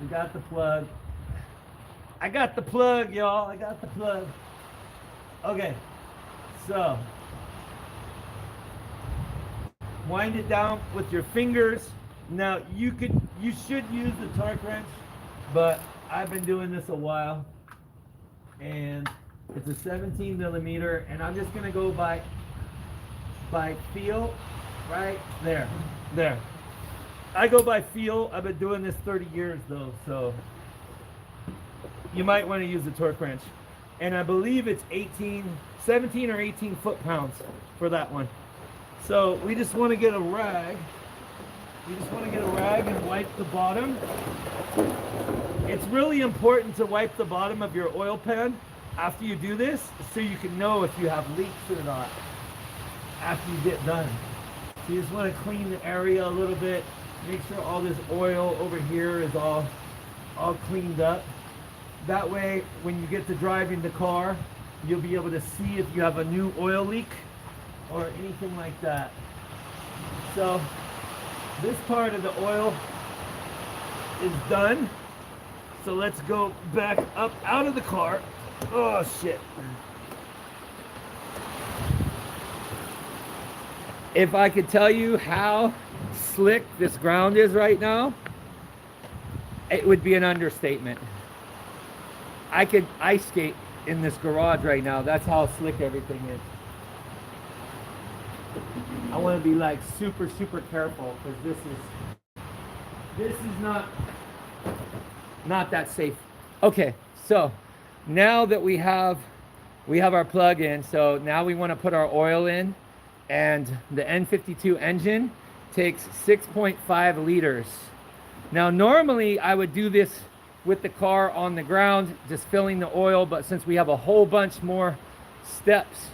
We got the plug. I got the plug, y'all. I got the plug. Okay, so wind it down with your fingers. Now you should use the torque wrench, but I've been doing this a while, and it's a 17 millimeter, and I'm just gonna go by feel right there. There. I go by feel. I've been doing this 30 years though, so you might want to use the torque wrench. And I believe it's 17 or 18 foot-pounds for that one. So we just want to get a rag. We just want to get a rag and wipe the bottom. It's really important to wipe the bottom of your oil pan after you do this, so you can know if you have leaks or not after you get done. So you just want to clean the area a little bit. Make sure all this oil over here is all cleaned up. That way, when you get to driving the car, you'll be able to see if you have a new oil leak or anything like that. So this part of the oil is done. So let's go back up out of the car. Oh shit. If I could tell you how slick this ground is right now, it would be an understatement. I could ice skate in this garage right now. That's how slick everything is. I want to be like super careful, because this is not that safe. Okay, so now that we have our plug in, so now we want to put our oil in, and the N52 engine takes 6.5 liters. Now, normally I would do this with the car on the ground, just filling the oil, but since we have a whole bunch more steps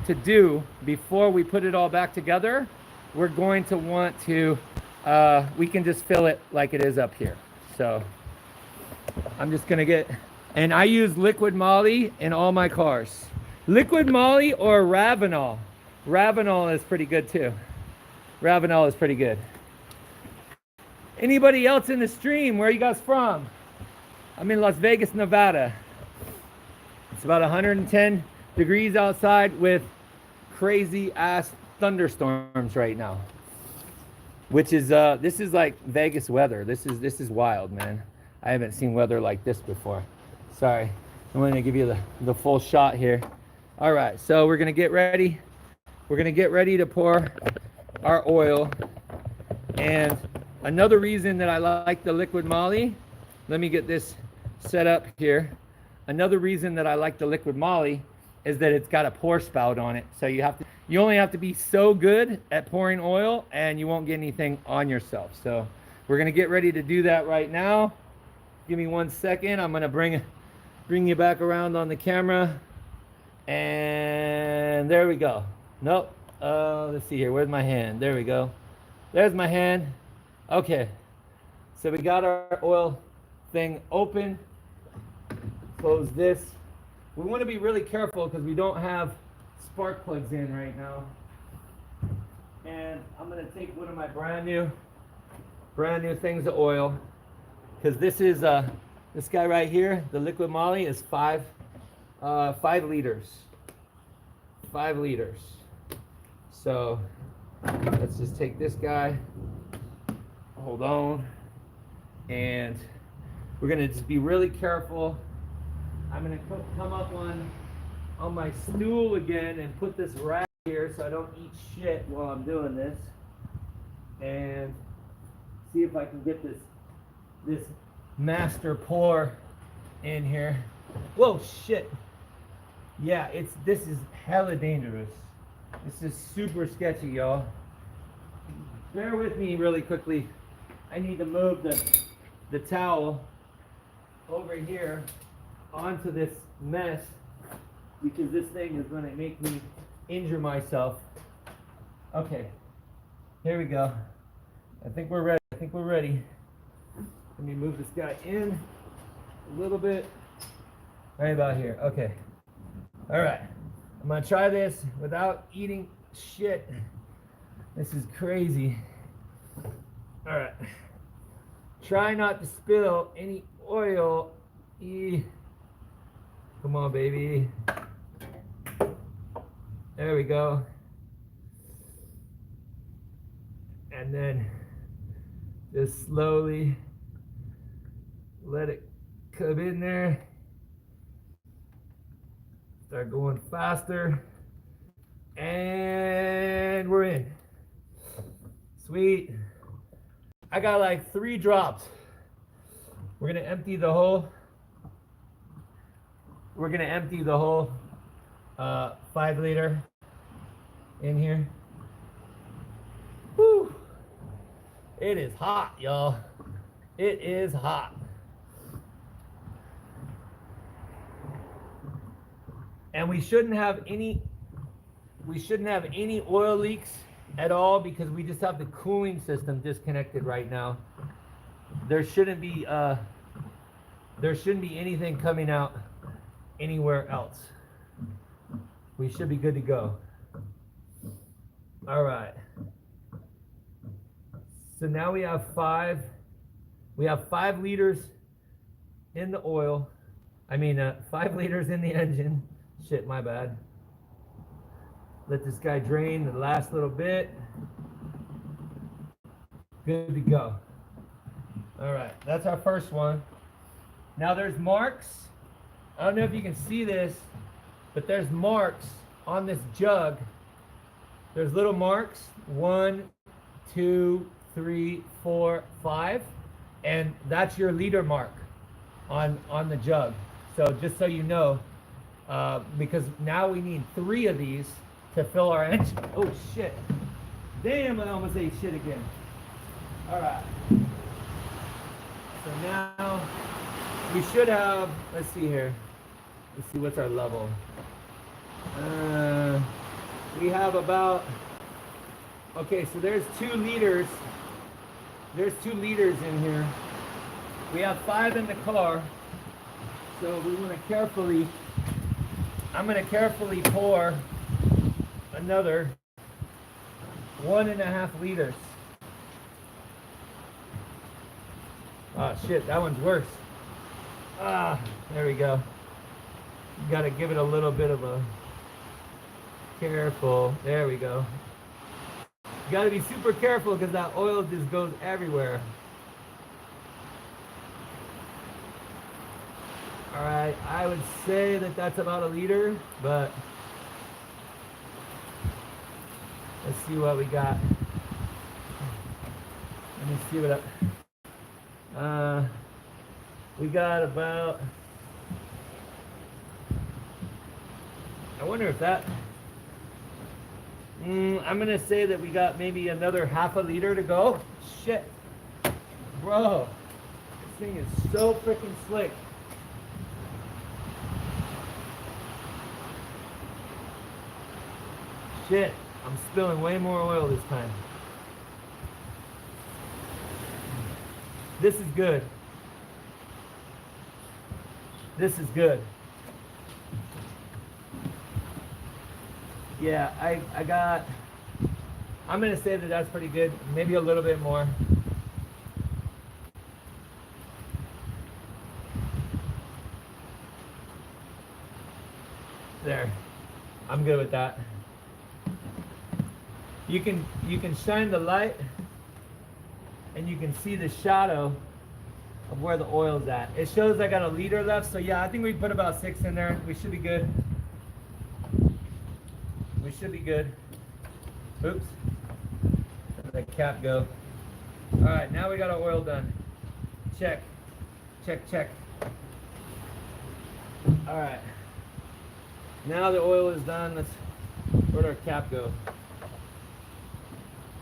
to do before we put it all back together, we're going to want to, we can just fill it like it is up here. So I'm just gonna get, and I use liquid moly in all my cars. Liquid moly or Ravenol. Ravenol is pretty good too. Ravenol is pretty good. Anybody else in the stream? Where are you guys from? I'm in Las Vegas, Nevada. It's about 110 degrees outside with crazy ass thunderstorms right now. Which is this is like Vegas weather. This is wild, man. I haven't seen weather like this before. Sorry. I'm going to give you the full shot here. All right, so we're going to get ready. We're going to get ready to pour our oil. And another reason that I like the liquid moly, let me get this set up here. Another reason that I like the liquid moly is that it's got a pour spout on it. So you only have to be so good at pouring oil and you won't get anything on yourself. So we're going to get ready to do that right now. Give me 1 second. I'm going to bring you back around on the camera. And there we go. Nope. Let's see here. Where's my hand? There we go. There's my hand. Okay. So we got our oil thing open. Close this. We want to be really careful because we don't have spark plugs in right now. And I'm going to take one of my brand new things of oil, because this is this guy right here, the liquid moly, is 5 liters. 5 liters. So let's just take this guy. Hold on. And we're going to just be really careful. I'm going to come up on my stool again and put this rack here so I don't eat shit while I'm doing this. And see if I can get this master pour in here. Whoa, shit. Yeah, this is hella dangerous. This is super sketchy, y'all. Bear with me really quickly. I need to move the towel over here onto this mess because this thing is going to make me injure myself. Okay, here we go. I think we're ready. Let me move this guy in a little bit. Right about here. Okay. All right. I'm going to try this without eating shit. This is crazy. All right. Try not to spill any oil. Come on, baby. There we go. And then just slowly let it come in there. Start going faster. And we're in. Sweet. I got like 3 drops. We're gonna empty the whole. We're gonna empty the whole 5 liter in here. Whew. It is hot, y'all. It is hot. And we shouldn't have any oil leaks at all because we just have the cooling system disconnected right now. There shouldn't be anything coming out anywhere else. We should be good to go. All right. So now we have 5 liters in the oil. 5 liters in the engine. Shit, my bad. Let this guy drain the last little bit. Good to go. All right, that's our first one. Now there's marks. I don't know if you can see this, but there's marks on this jug. There's little marks. 1, 2, 3, 4, 5. And that's your liter mark on the jug. So just so you know, because now we need 3 of these to fill our engine. Oh shit. Damn, I almost ate shit again. Alright. So now we should have, let's see here. Let's see what's our level. We have about, okay, so there's 2 liters. There's 2 liters in here. We have 5 in the car. So we want to carefully, I'm going to carefully pour another 1.5 liters. Oh shit, that one's worse. Ah, there we go. You got to give it a little bit of a careful. There we go. You got to be super careful because that oil just goes everywhere. All right, I would say that that's about 1 liter, but let's see what we got. Let me see what we got about, I wonder if that, I'm gonna say that we got maybe another 1/2 liter to go. Shit, bro, this thing is so freaking slick. Shit, I'm spilling way more oil this time. This is good. This is good. Yeah, I'm gonna say that that's pretty good. Maybe a little bit more. There, I'm good with that. You can shine the light and you can see the shadow of where the oil's at. It shows I got 1 liter left, so yeah, I think we put about 6 in there. We should be good. We should be good. Oops. Let that cap go. All right, now we got our oil done. Check. Check, check. All right. Now the oil is done. Where'd our cap go?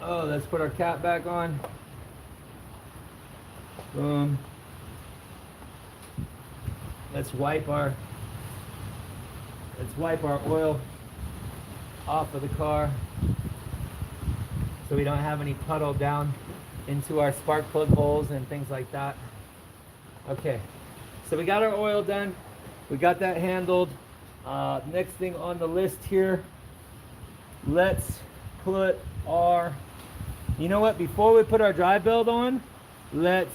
Oh, let's put our cap back on. Boom. Let's wipe our oil off of the car so we don't have any puddle down into our spark plug holes and things like that. Okay, so we got our oil done. We got that handled. Next thing on the list here, let's put our, you know what, before we put our dry belt on, let's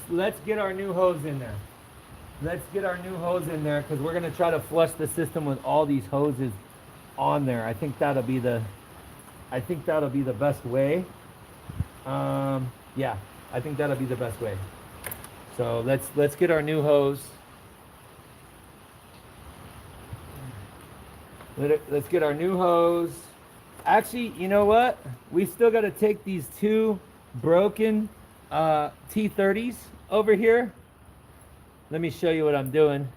get our new hose in there. Let's get our new hose in there because we're gonna try to flush the system with all these hoses on there. I think that'll be the best way. Yeah, I think that'll be the best way. So let's get our new hose. Let's get our new hose. Actually, you know what? We still got to take these 2 broken T30s over here. Let me show you what I'm doing.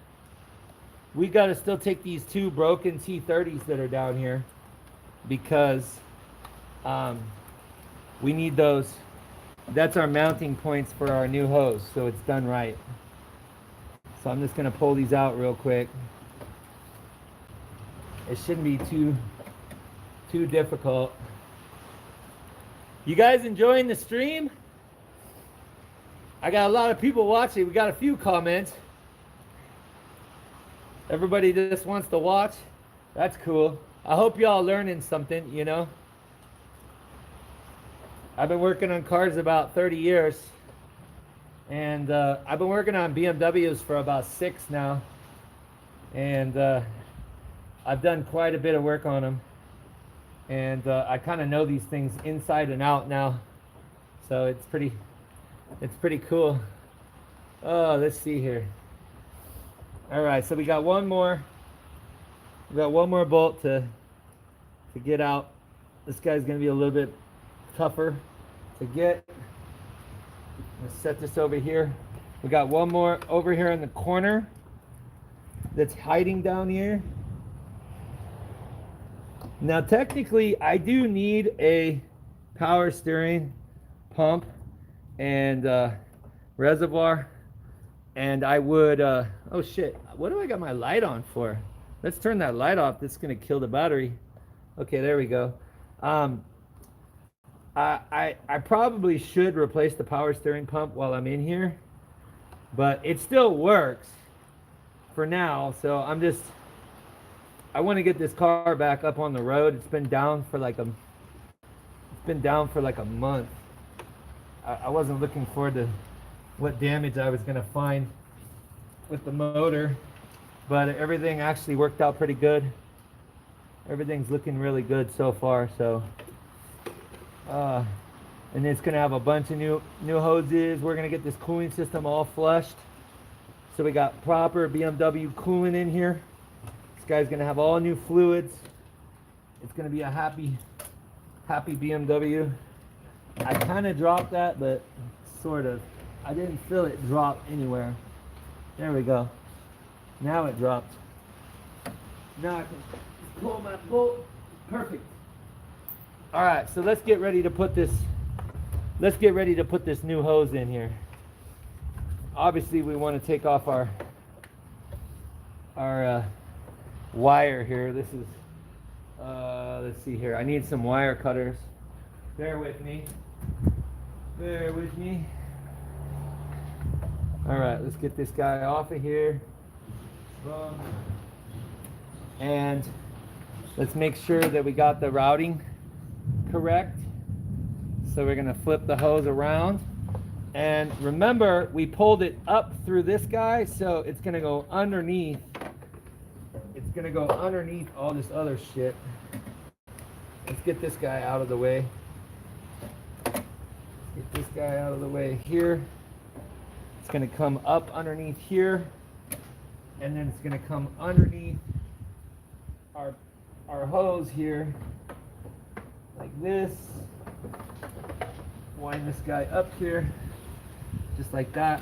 We got to still take these 2 broken T30s that are down here because we need those. That's our mounting points for our new hose, so it's done right. So I'm just going to pull these out real quick. It shouldn't be too difficult. You guys enjoying the stream? I got a lot of people watching. We got a few comments. Everybody just wants to watch. That's cool. I hope y'all learning something, you know. I've been working on cars about 30 years. And I've been working on BMWs for about 6 now. And I've done quite a bit of work on them. And I kind of know these things inside and out now. So it's pretty cool. Oh, let's see here. All right, so we got one more. We got one more bolt to get out. This guy's gonna be a little bit tougher to get. Let's set this over here. We got one more over here in the corner that's hiding down here. Now, technically, I do need a power steering pump and reservoir, and I would, oh shit, what do I got my light on for? Let's turn that light off. That's gonna kill the battery. Okay, there we go. I probably should replace the power steering pump while I'm in here, but it still works for now. So I want to get this car back up on the road. It's been down for like a month. I wasn't looking forward to what damage I was gonna find with the motor, but everything actually worked out pretty good. Everything's looking really good so far. So and it's gonna have a bunch of new hoses. We're gonna get this cooling system all flushed, so we got proper BMW coolant in here. This guy's gonna have all new fluids. It's gonna be a happy BMW. I kind of dropped that, but sort of. I didn't feel it drop anywhere. There we go. Now it dropped. Now I can pull my bolt. Perfect. All right, so let's get ready to put this. Let's get ready to put this new hose in here. Obviously, we want to take off our wire here. This is. Let's see here. I need some wire cutters. Bear with me. Bear with me. All right, let's get this guy off of here. Boom. And let's make sure that we got the routing correct. So we're gonna flip the hose around. And remember, we pulled it up through this guy, so it's gonna go underneath. It's gonna go underneath all this other shit. Let's get this guy out of the way. Get this guy out of the way here. It's gonna come up underneath here, and then it's gonna come underneath our hose here, like this. Wind this guy up here, just like that.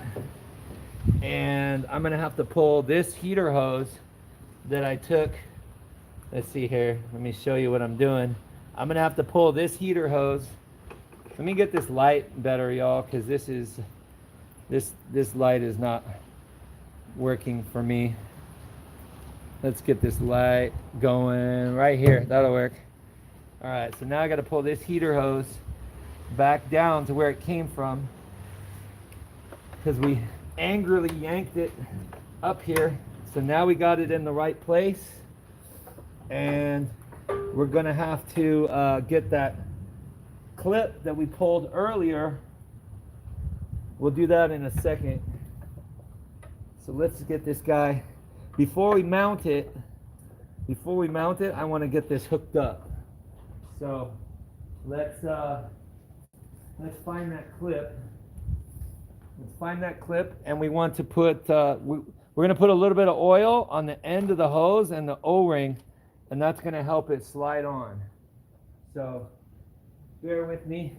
And I'm gonna have to pull this heater hose that I took. Let's see here. Let me show you what I'm doing. I'm gonna have to pull this heater hose. Let me get this light better, y'all, because this light is not working for me. Let's get this light going right here. That'll work. All right, so now I got to pull this heater hose back down to where it came from, because we angrily yanked it up here. So now we got it in the right place, and we're gonna have to get that clip that we pulled earlier. We'll do that in a second. So let's get this guy. Before we mount it, I want to get this hooked up. So let's find that clip. Let's find that clip, and we want to put we're going to put a little bit of oil on the end of the hose and the O-ring, and that's going to help it slide on. So bear with me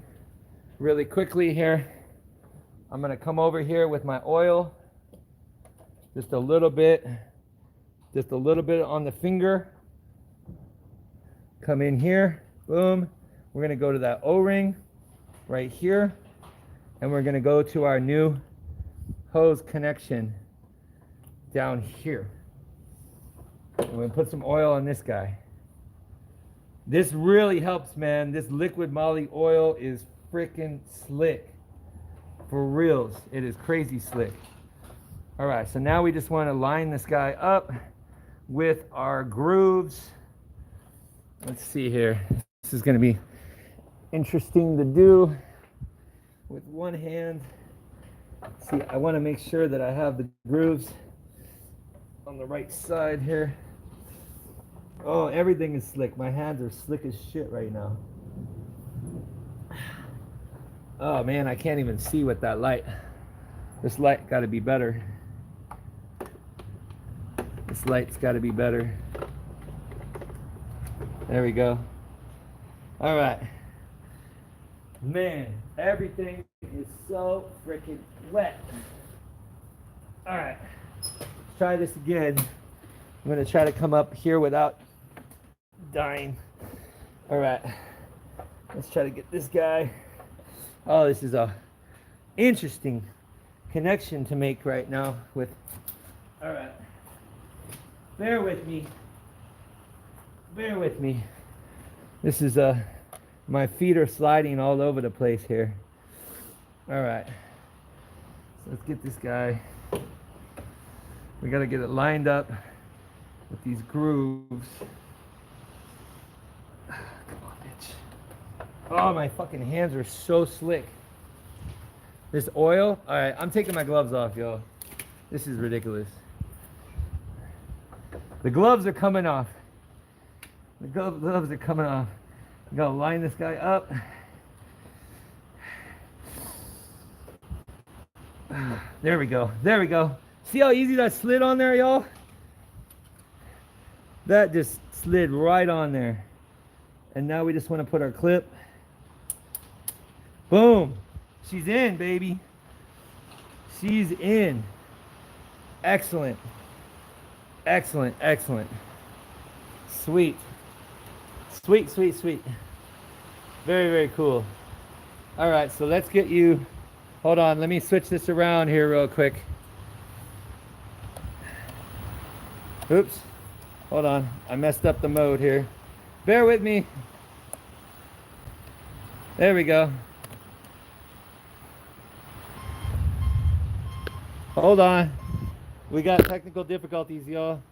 really quickly here. I'm going to come over here with my oil, just a little bit on the finger. Come in here, boom. We're going to go to that O-ring right here, and we're going to go to our new hose connection down here. And we're going to put some oil on this guy. This really helps, man. This liquid moly oil is freaking slick. For reals, it is crazy slick. All right, so now we just want to line this guy up with our grooves. Let's see here. This is going to be interesting to do with one hand. See, I want to make sure that I have the grooves on the right side here. Oh, everything is slick. My hands are slick as shit right now. Oh man, I can't even see with that light. This light got to be better. This light's got to be better. There we go. All right. Man, everything is so freaking wet. All right. Let's try this again. I'm going to try to come up here without dying. All right, let's try to get this guy. Oh, this is a interesting connection to make right now with. All right, bear with me. Bear with me. This is my feet are sliding all over the place here. All right, so let's get this guy. We got to get it lined up with these grooves. Come on, bitch. Oh, my fucking hands are so slick. This oil. All right, I'm taking my gloves off, yo. This is ridiculous. The gloves are coming off. The gloves are coming off. I gotta line this guy up. There we go. There we go. See how easy that slid on there, y'all? That just slid right on there. And now we just want to put our clip. Boom. She's in, baby. She's in. Excellent. Excellent, excellent. Sweet. Sweet, sweet, sweet. Very, very cool. All right, so let's get you. Hold on, let me switch this around here real quick. Oops. Hold on, I messed up the mode here. Bear with me. There we go. Hold on. We got technical difficulties, y'all.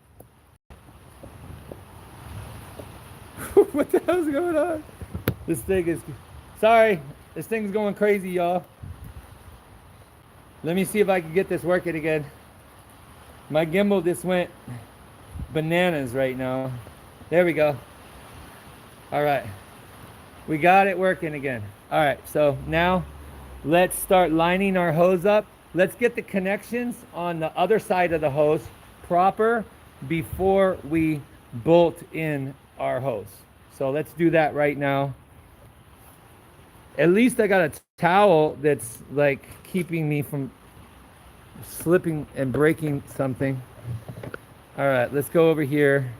What the hell's going on? This thing is... Sorry. This thing's going crazy, y'all. Let me see if I can get this working again. My gimbal just went bananas right now. There we go. All right. We got it working again. All right. So now let's start lining our hose up. Let's get the connections on the other side of the hose proper before we bolt in our hose. So let's do that right now. At least I got a towel that's like keeping me from slipping and breaking something. All right, let's go over here.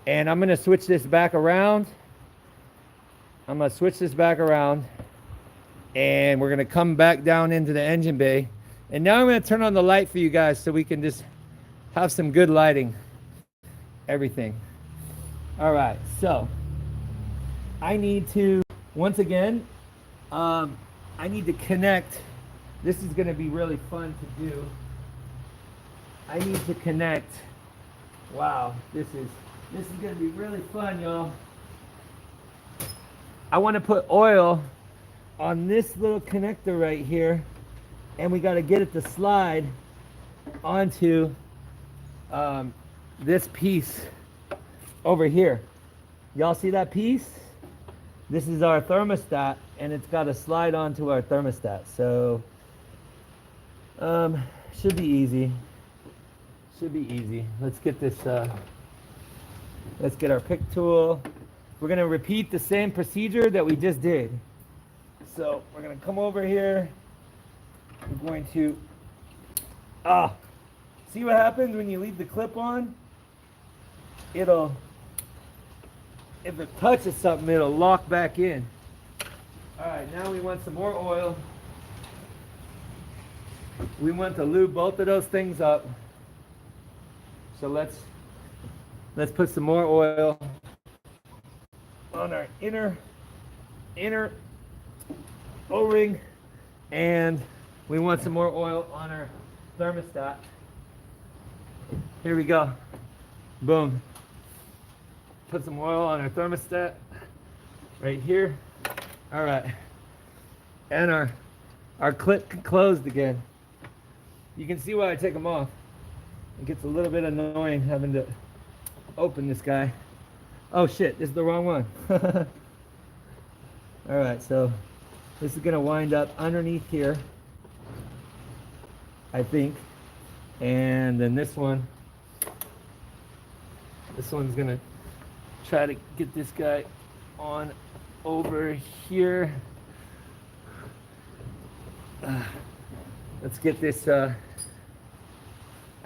And I'm gonna switch this back around. I'm gonna switch this back around. And we're gonna come back down into the engine bay. And now I'm gonna turn on the light for you guys so we can just have some good lighting. Everything. All right, so I need to, once again, I need to connect. This is gonna be really fun to do. I need to connect. Wow, this is gonna be really fun, y'all. I wanna put oil on this little connector right here, and we gotta get it to slide onto this piece over here. Y'all see that piece? This is our thermostat, and it's got to slide onto our thermostat. So should be easy. Should be easy. Let's get this. Let's get our pick tool. We're gonna repeat the same procedure that we just did. So we're gonna come over here. We're going to see what happens when you leave the clip on? It'll, if it touches something, it'll lock back in. All right, now we want some more oil. We want to lube both of those things up. So let's put some more oil on our inner O-ring, and we want some more oil on our thermostat. Here we go. Boom. Put some oil on our thermostat right here. All right. And our clip closed again. You can see why I take them off. It gets a little bit annoying having to open this guy. Oh shit, this is the wrong one. All right, so this is gonna wind up underneath here, I think. And then this one's gonna try to get this guy on over here. Let's get this, I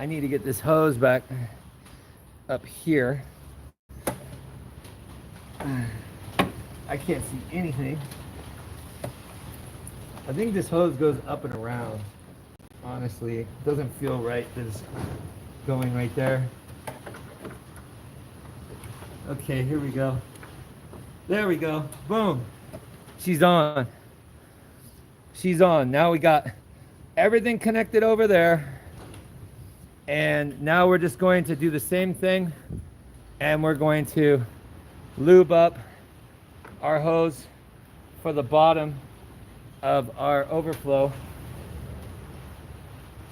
need to get this hose back up here. I can't see anything. I think this hose goes up and around. Honestly, it doesn't feel right that it's going right there. Okay, here we go. There we go. Boom. She's on. She's on. Now we got everything connected over there. And now we're just going to do the same thing. And we're going to lube up our hose for the bottom of our overflow.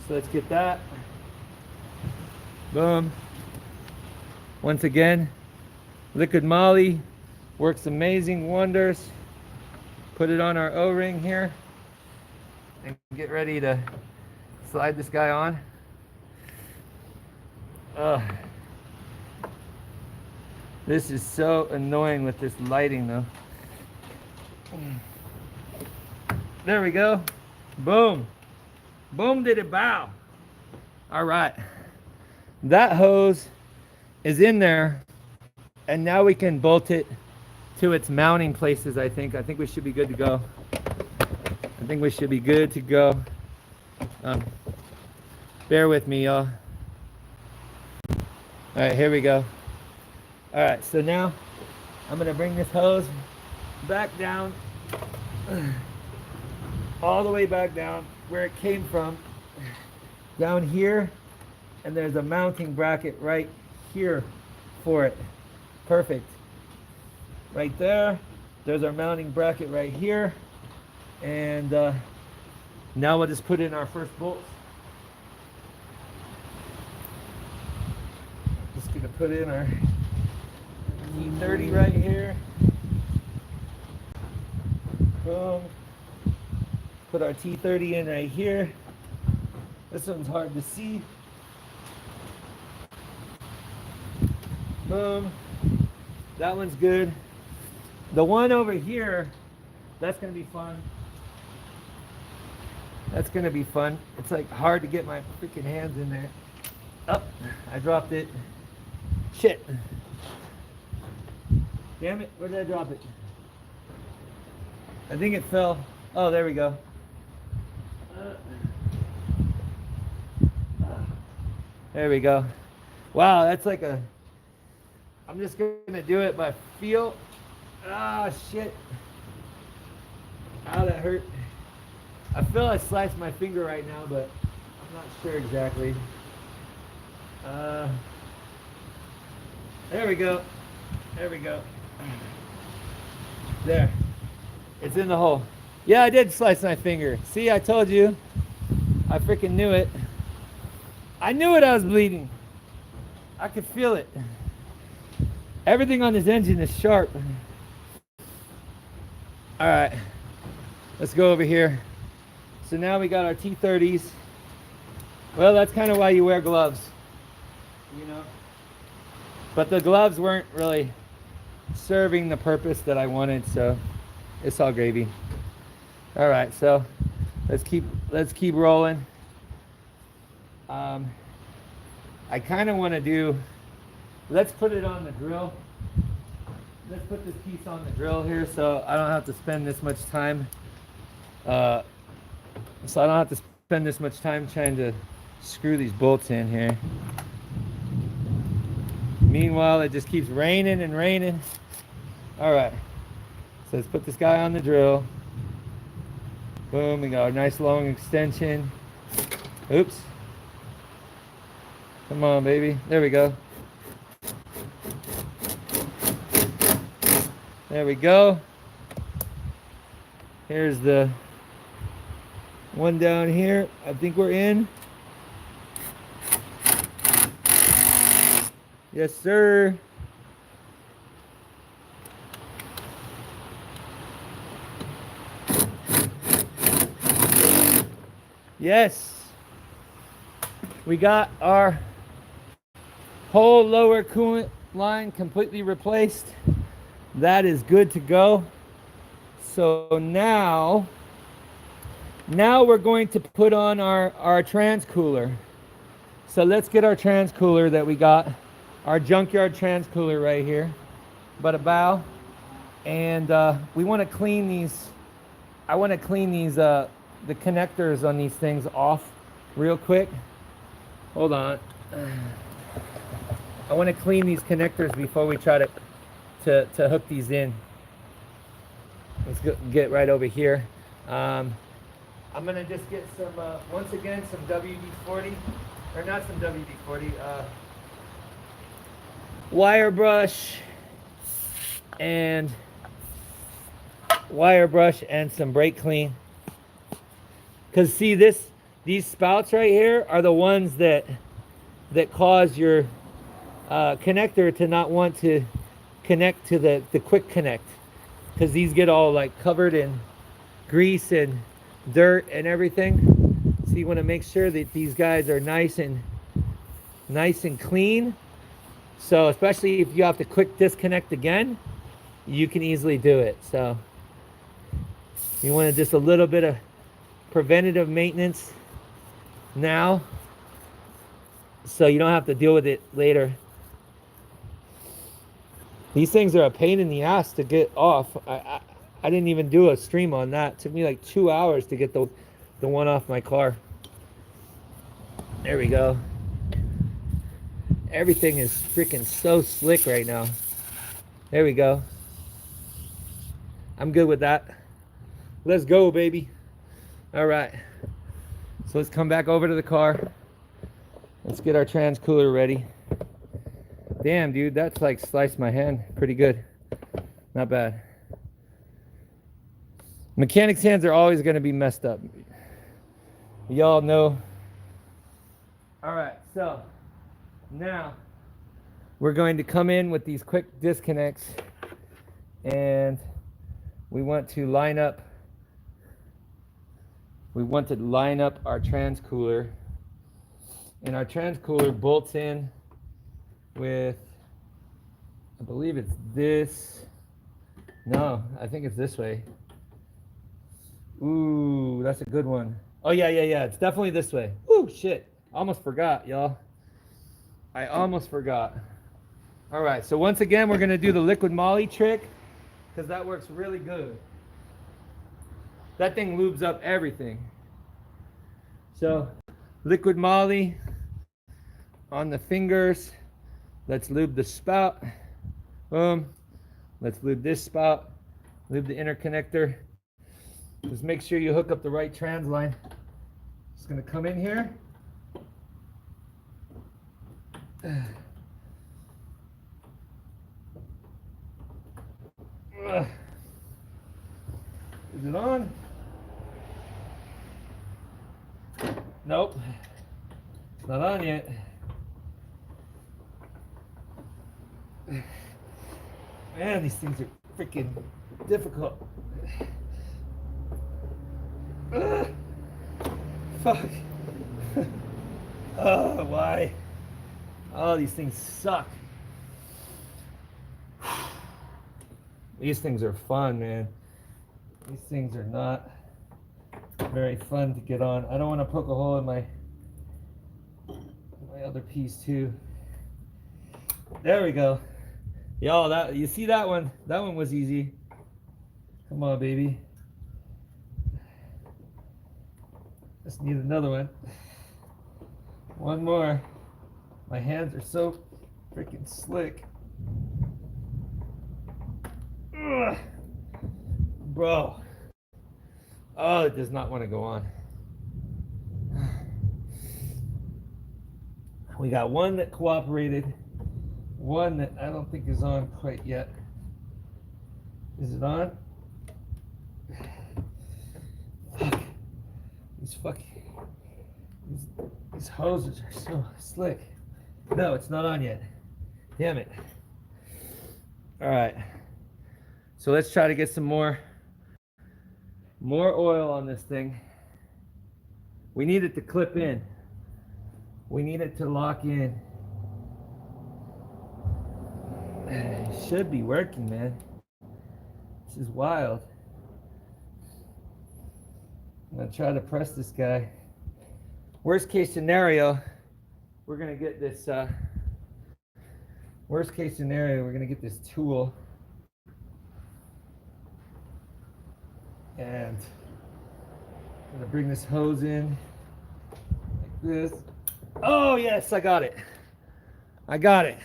So let's get that. Boom. Once again, liquid moly works amazing wonders. Put it on our O-ring here and get ready to slide this guy on. This is so annoying with this lighting though. There we go. Boom. Boom did it bow. All right. That hose is in there, and now we can bolt it to its mounting places, I think. I think we should be good to go. I think we should be good to go. Bear with me, y'all. All right, here we go. All right, so now I'm gonna bring this hose back down, all the way back down where it came from, down here, and there's a mounting bracket right here for it. Perfect. Right there, there's our mounting bracket right here, and now we'll just put in our first bolts. Just gonna put in our T30 right here. Boom. Put our T30 in right here. This one's hard to see. Boom. That one's good. The one over here, that's gonna be fun. That's gonna be fun. It's like hard to get my freaking hands in there. Oh, I dropped it. Shit. Damn it, where did I drop it? I think it fell. Oh, there we go. There we go. Wow, that's like a... I'm just gonna do it by feel. Ah, shit. Ow, that hurt. I feel I sliced my finger right now, but I'm not sure exactly. There we go. There we go. There. It's in the hole. Yeah, I did slice my finger. See, I told you. I freaking knew it. I knew it, I was bleeding. I could feel it. Everything on this engine is sharp. All right, let's go over here. So now we got our T30s. Well, that's kind of why you wear gloves, you know. But the gloves weren't really serving the purpose that I wanted, so it's all gravy. All right, so let's keep rolling. I kind of want to do, let's put it on the drill. Let's put this piece on the drill here so I don't have to spend this much time. Trying to screw these bolts in here. Meanwhile, it just keeps raining and raining. All right, so let's put this guy on the drill. Boom, we got a nice long extension. Oops. Come on, baby. There we go. There we go. Here's the one down here. I think we're in. Yes, sir. Yes. We got our whole lower coolant line completely replaced. That is good to go. So now we're going to put on our trans cooler. So let's get our trans cooler that we got. Our junkyard trans cooler right here. Bada bow. And we want to clean these. I want to clean these the connectors on these things off real quick. Hold on. I want to clean these connectors before we try to hook these in. Let's get right over here. I'm gonna just get some once again some WD-40, or not some WD-40, wire brush and some brake clean. Cause see these spouts right here are the ones that cause your connector to not want to connect to the quick connect, because these get all like covered in grease and dirt and everything. So you want to make sure that these guys are nice and clean. So especially if you have to quick disconnect again, you can easily do it. So you want to just a little bit of preventative maintenance now, so you don't have to deal with it later. These things are a pain in the ass to get off. I didn't even do a stream on that. It took me like 2 hours to get the one off my car. There we go. Everything is freaking so slick right now. There we go. I'm good with that. Let's go, baby. All right. So let's come back over to the car. Let's get our trans cooler ready. Damn, dude, that's like sliced my hand pretty good. Not bad. Mechanics' hands are always going to be messed up. Y'all know. All right, so now we're going to come in with these quick disconnects, and we want to line up our trans cooler, and our trans cooler bolts in with, I believe it's this. No, I think it's this way. Ooh, that's a good one. Oh yeah, it's definitely this way. Ooh, shit, almost forgot, y'all. I almost forgot. All right, so once again, we're gonna do the liquid moly trick, because that works really good. That thing lubes up everything. So liquid moly on the fingers. Let's lube the spout. Boom. Let's lube this spout. Lube the inner connector. Just make sure you hook up the right trans line. Just gonna come in here. Is it on? Nope. It's not on yet. Man, these things are freaking difficult. Fuck. Oh, why? Oh, these things suck. These things are fun, man. These things are not very fun to get on. I don't want to poke a hole in my other piece too. There we go. Y'all, that, you see that one? That one was easy. Come on, baby. Just need another one. One more. My hands are so freaking slick. Ugh. Bro. Oh, it does not want to go on. We got one that cooperated. One that I don't think is on quite yet. Is it on? Fuck. These hoses are so slick. No, it's not on yet. Damn it. All right. So let's try to get some more oil on this thing. We need it to clip in. We need it to lock in. It should be working, man. This is wild. I'm gonna try to press this guy. Worst case scenario, we're gonna get this. Worst case scenario, we're gonna get this tool. And I'm gonna bring this hose in like this. Oh yes, I got it. I got it.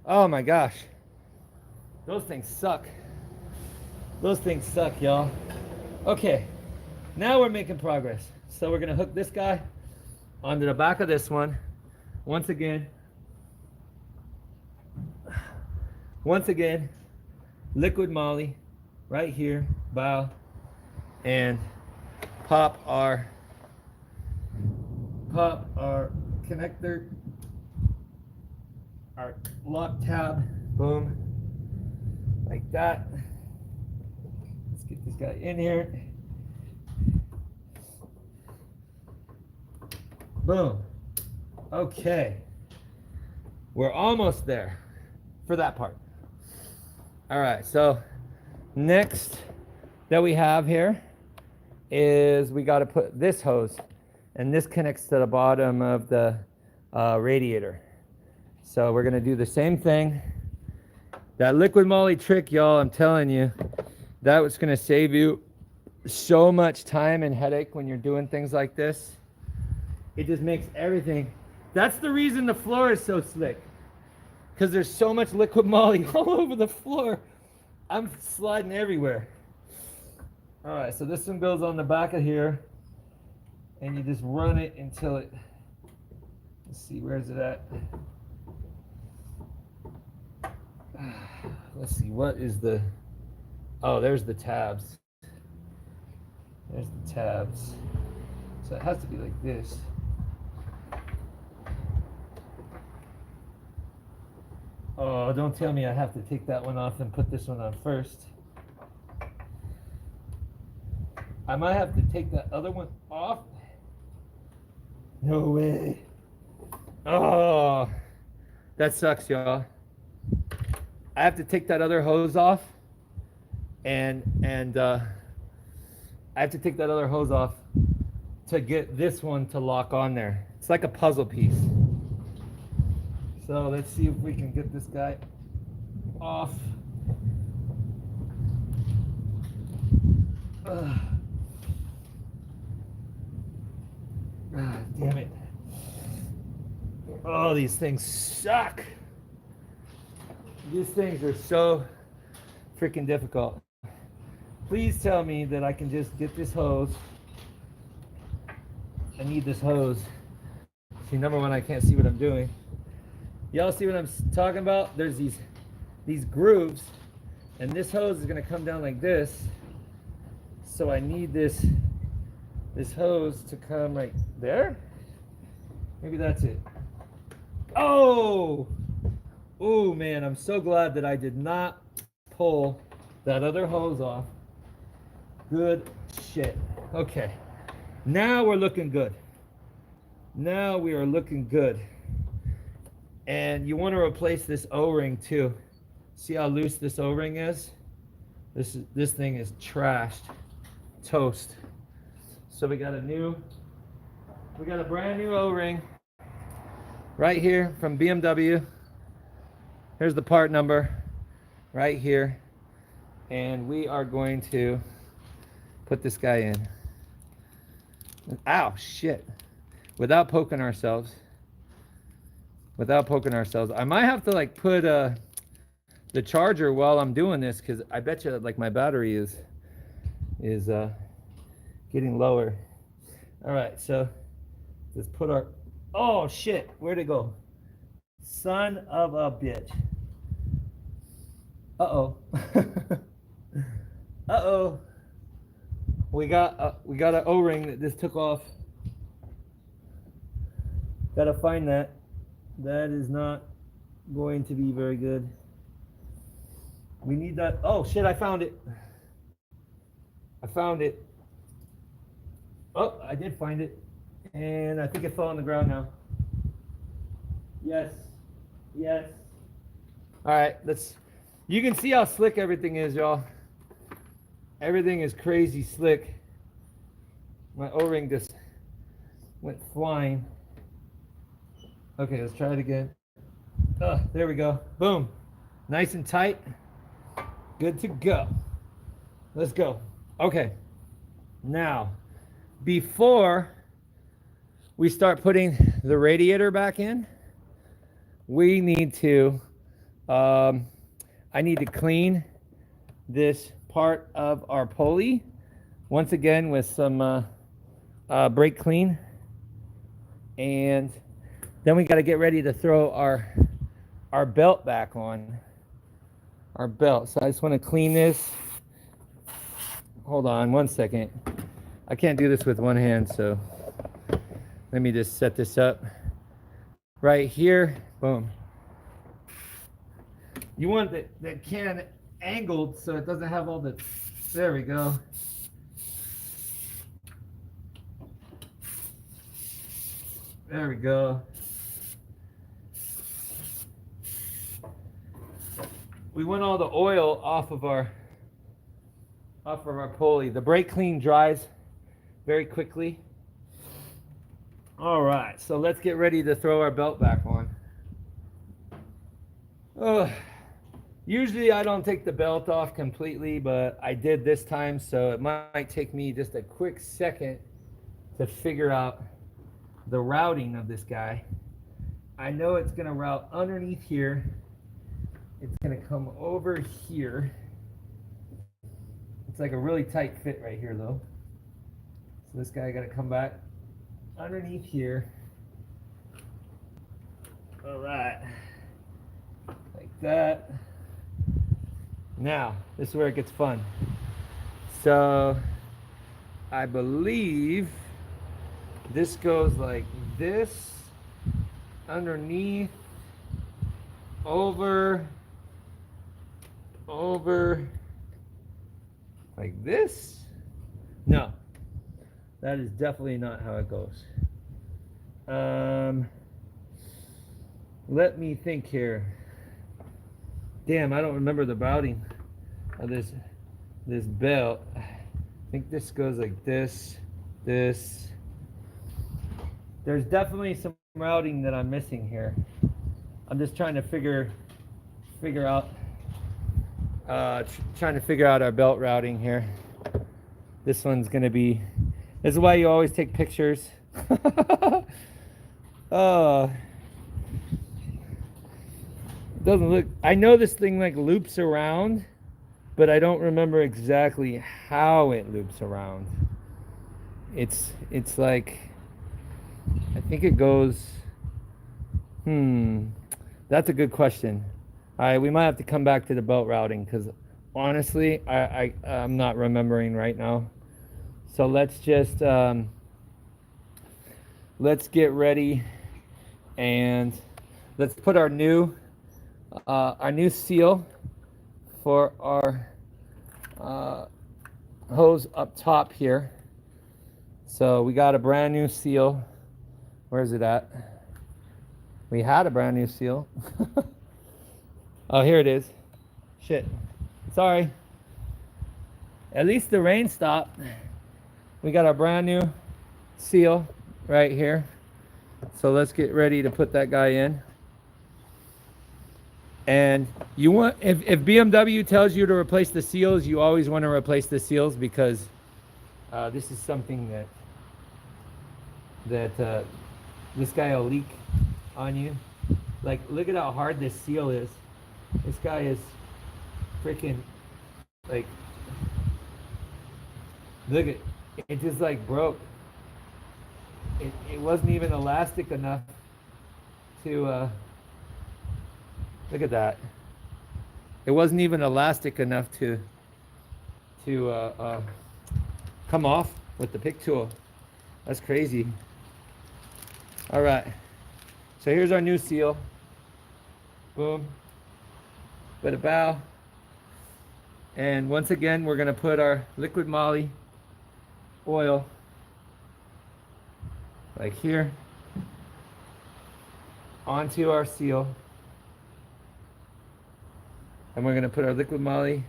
Oh my gosh. Those things suck. Those things suck, y'all. Okay, now we're making progress. So we're gonna hook this guy onto the back of this one. Once again, liquid moly right here, bow, and pop our connector, our lock tab, boom, like that. Let's get this guy in here. Boom. Okay. We're almost there for that part. All right, so next that we have here is we got to put this hose, and this connects to the bottom of the radiator. So we're going to do the same thing. That liquid moly trick, y'all, I'm telling you, that was going to save you so much time and headache when you're doing things like this. It just makes everything. That's the reason the floor is so slick, because there's so much liquid moly all over the floor. I'm sliding everywhere. All right, so this one goes on the back of here, and you just run it until it, let's see, where's it at? Let's see, what is the, oh, there's the tabs. There's the tabs. So it has to be like this. Oh, don't tell me I have to take that one off and put this one on first. I might have to take that other one off. No way. Oh, that sucks, y'all. I have to take that other hose off, and I have to take that other hose off to get this one to lock on there. It's like a puzzle piece. So let's see if we can get this guy off. Damn it. Oh, these things suck. These things are so freaking difficult. Please tell me that I can just get this hose. I need this hose. See, number one, I can't see what I'm doing. Y'all see what I'm talking about? There's these grooves, and this hose is gonna come down like this. So I need this hose to come right there. Maybe that's it. Oh! Oh man, I'm so glad that I did not pull that other hose off. Good shit. Okay, now we're looking good. Now we are looking good. And you want to replace this O-ring too. See how loose this O-ring is? This thing is trashed, toast. So we got a brand new O-ring right here from BMW. Here's the part number right here. And we are going to put this guy in. Ow, shit. Without poking ourselves. I might have to like put the charger while I'm doing this, because I bet you like my battery is getting lower. All right, so let's put our, oh shit, where'd it go? Son of a bitch. Uh-oh. Uh-oh. We got an O-ring that just took off. Gotta find that. That is not going to be very good. We need that. Oh shit, I found it. Oh, I did find it. And I think it fell on the ground now. Yes. All right, you can see how slick everything is, y'all. Everything is crazy slick. My O-ring just went flying. Okay, let's try it again. There we go. Boom. Nice and tight. Good to go. Let's go. Okay. Now, before we start putting the radiator back in, we need to, I need to clean this part of our pulley once again with some brake clean. And then we got to get ready to throw our belt back on. Our belt. So I just want to clean this. Hold on one second. I can't do this with one hand, so let me just set this up right here. Boom. You want the can angled so it doesn't have all the, there we go. There we go. We want all the oil off of our pulley. The brake clean dries very quickly. All right, so let's get ready to throw our belt back on. Usually I don't take the belt off completely, but I did this time, so it might take me just a quick second to figure out the routing of this guy. I know it's gonna route underneath here. It's gonna come over here. It's like a really tight fit right here though. So this guy gotta come back underneath here. All right, like that. Now, this is where it gets fun. So, I believe this goes like this, underneath, over, like this. No, that is definitely not how it goes. Let me think here. Damn, I don't remember the routing of this belt. I think this goes like this, this. There's definitely some routing that I'm missing here. I'm just trying to figure out our belt routing here. This one's gonna be. This is why you always take pictures. Doesn't look. I know this thing like loops around, but I don't remember exactly how it loops around. It's like, I think it goes. That's a good question. All right, we might have to come back to the belt routing because honestly, I'm not remembering right now. So let's just let's get ready and let's put our new seal for our hose up top here. So we got a brand new seal. Where's it at? We had a brand new seal. Oh, here it is. Shit. Sorry. At least the rain stopped. We got our brand new seal right here. So let's get ready to put that guy in. And you want, if BMW tells you to replace the seals, you always want to replace the seals because this is something that this guy will leak on you. Like, look at how hard this seal is. This guy is freaking, like, look at it, just like broke. It wasn't even elastic enough to look at that. It wasn't even elastic enough to come off with the pick tool. That's crazy. All right, so here's our new seal. Boom. Bit of bow. And once again, we're gonna put our liquid moly oil like here onto our seal. And we're gonna put our liquid moly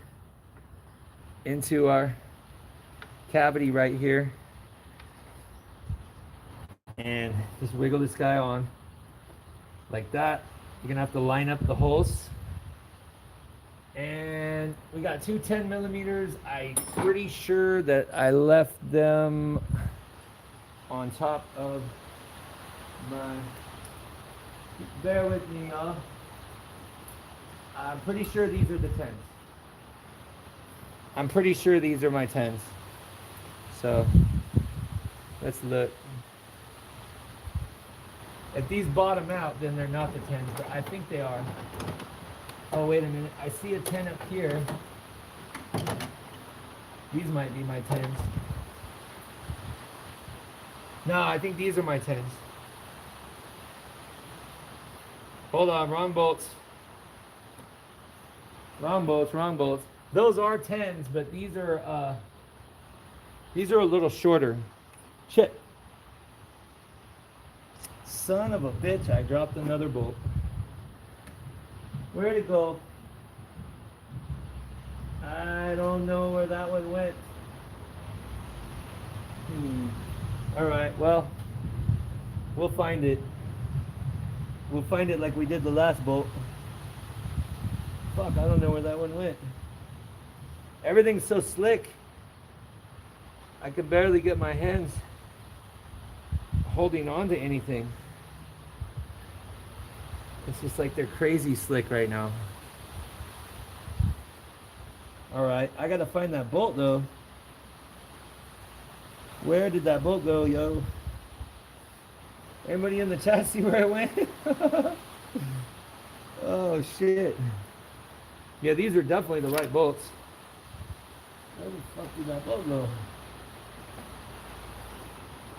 into our cavity right here. And just wiggle this guy on like that. You're gonna have to line up the holes. And we got two 10 millimeters. I'm pretty sure that I left them on top of my, bear with me, y'all. I'm pretty sure these are the 10s. I'm pretty sure these are my 10s. So let's look. If these bottom out, then they're not the 10s, but I think they are. Oh, wait a minute. I see a 10 up here. These might be my 10s. No, I think these are my 10s. Hold on, wrong bolts. Wrong bolts, wrong bolts. Those are 10s, but these are a little shorter. Shit. Son of a bitch, I dropped another bolt. Where'd it go? I don't know where that one went. Alright, well, we'll find it. We'll find it like we did the last bolt. Fuck, I don't know where that one went. Everything's so slick. I can barely get my hands holding on to anything. It's just like they're crazy slick right now. Alright, I gotta find that bolt though. Where did that bolt go, yo? Anybody in the chat see where it went? Oh shit. Yeah, these are definitely the right bolts. Where the fuck did that bolt go?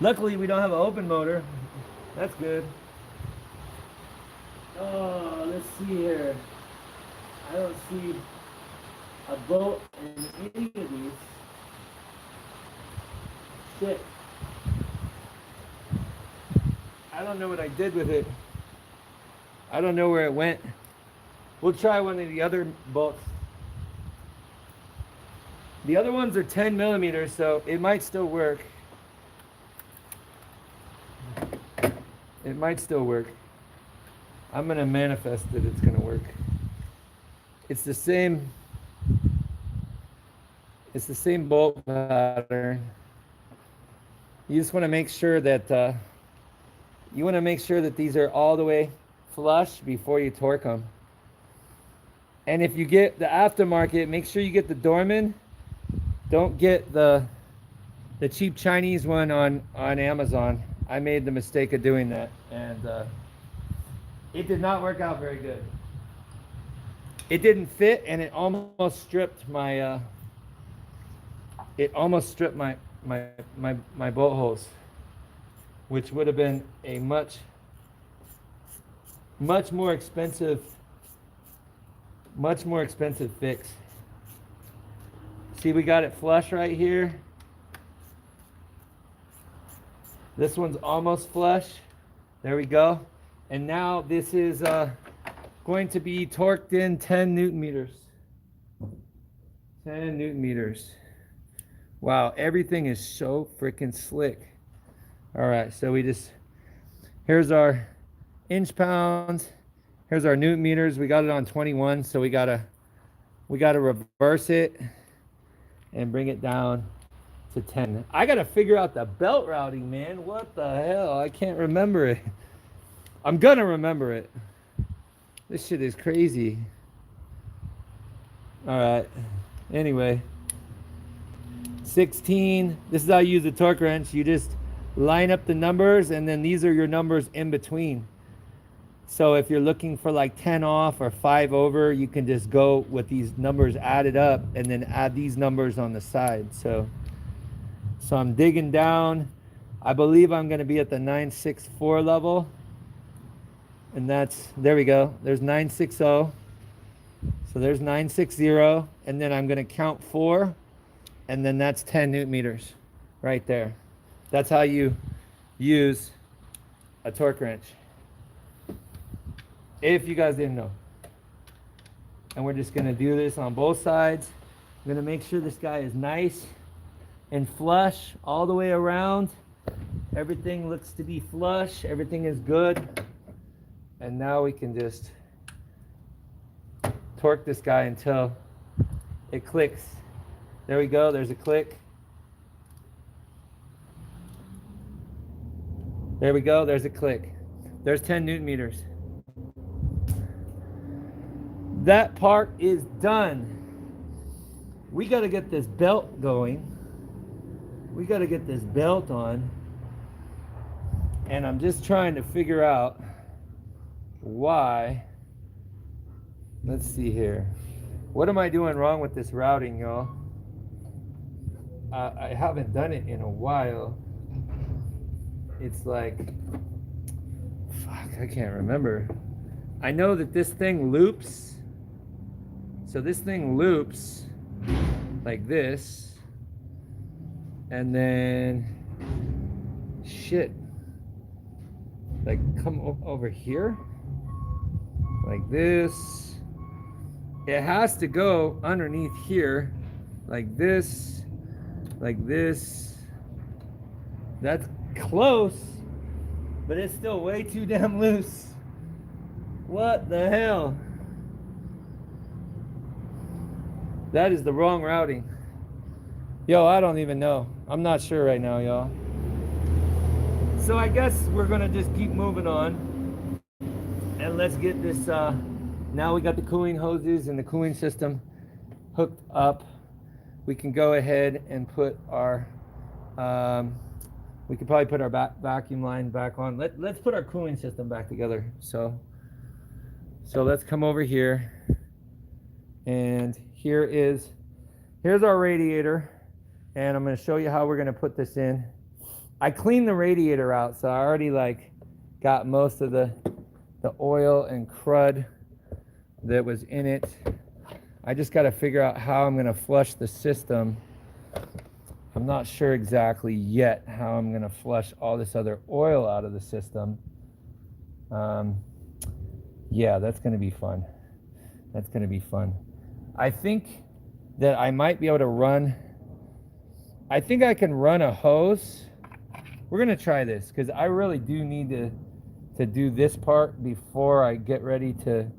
Luckily we don't have an open motor. That's good. Oh, let's see here. I don't see a bolt in any of these. Shit. I don't know what I did with it. I don't know where it went. We'll try one of the other bolts. The other ones are 10 millimeters, so it might still work. It might still work. I'm gonna manifest that it's gonna work. It's the same bolt pattern. You just want to make sure that these are all the way flush before you torque them. And if you get the aftermarket, make sure you get the Dorman. Don't get the cheap Chinese one on Amazon. I made the mistake of doing that, and it did not work out very good. It didn't fit, and it almost stripped my my bolt holes, which would have been a much more expensive fix. See, we got it flush right here. This one's almost flush. There we go. And now this is going to be torqued in 10 Newton meters. 10 Newton meters. Wow, everything is so freaking slick. All right, so here's our inch pounds. Here's our Newton meters. We got it on 21, so we gotta reverse it and bring it down to 10. I gotta figure out the belt routing, man. What the hell? I can't remember it. I'm gonna remember it. This shit is crazy. All right. Anyway, 16. This is how you use a torque wrench. You just line up the numbers, and then these are your numbers in between. So if you're looking for like 10 off or 5 over, you can just go with these numbers added up and then add these numbers on the side. So I'm digging down. I believe I'm going to be at the 964 level. And there we go. There's 960. So there's 960. And then I'm going to count 4. And then that's 10 Newton meters right there. That's how you use a torque wrench. If you guys didn't know. And we're just going to do this on both sides. I'm going to make sure this guy is nice and flush all the way around. Everything looks to be flush. Everything is good. And now we can just torque this guy until it clicks. There we go, there's a click. There we go, there's a click. There's 10 Newton meters. That part is done. We got to get this belt going. We got to get this belt on. And I'm just trying to figure out why. Let's see here. What am I doing wrong with this routing, y'all? I haven't done it in a while. It's like, fuck, I can't remember. I know that this thing loops. So this thing loops like this. And then, shit. Like come over here. Like this. It has to go underneath here. Like this. Like this. That's close. But it's still way too damn loose. What the hell? That is the wrong routing. Yo, I don't even know. I'm not sure right now, y'all. So I guess we're gonna just keep moving on. And let's get this, now we got the cooling hoses and the cooling system hooked up. We can go ahead and put our, we could probably put our vacuum line back on. Let's put our cooling system back together. So let's come over here. And here's our radiator. And I'm going to show you how we're going to put this in. I cleaned the radiator out, so I already like got most of the oil and crud that was in it. I just got to figure out how I'm going to flush the system. I'm not sure exactly yet how I'm going to flush all this other oil out of the system. Yeah, that's going to be fun. That's going to be fun. I think that I might be able to run, I think I can run a hose. We're going to try this because I really do need to do this part before I get ready to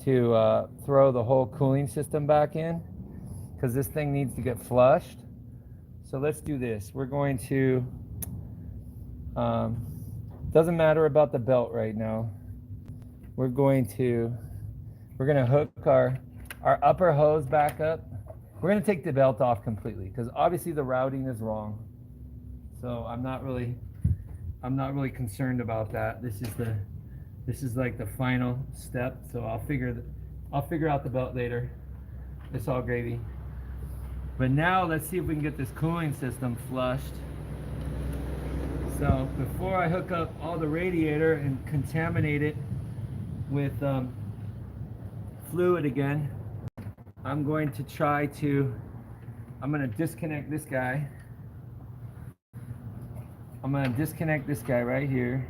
throw the whole cooling system back in, because this thing needs to get flushed. So let's do this. We're going to, doesn't matter about the belt right now. We're going to hook our upper hose back up. We're going to take the belt off completely because obviously the routing is wrong. So I'm not really concerned about that. This is like the final step. So I'll figure out the belt later. It's all gravy. But now let's see if we can get this cooling system flushed. So before I hook up all the radiator and contaminate it with fluid again, I'm going to disconnect this guy. I'm going to disconnect this guy right here.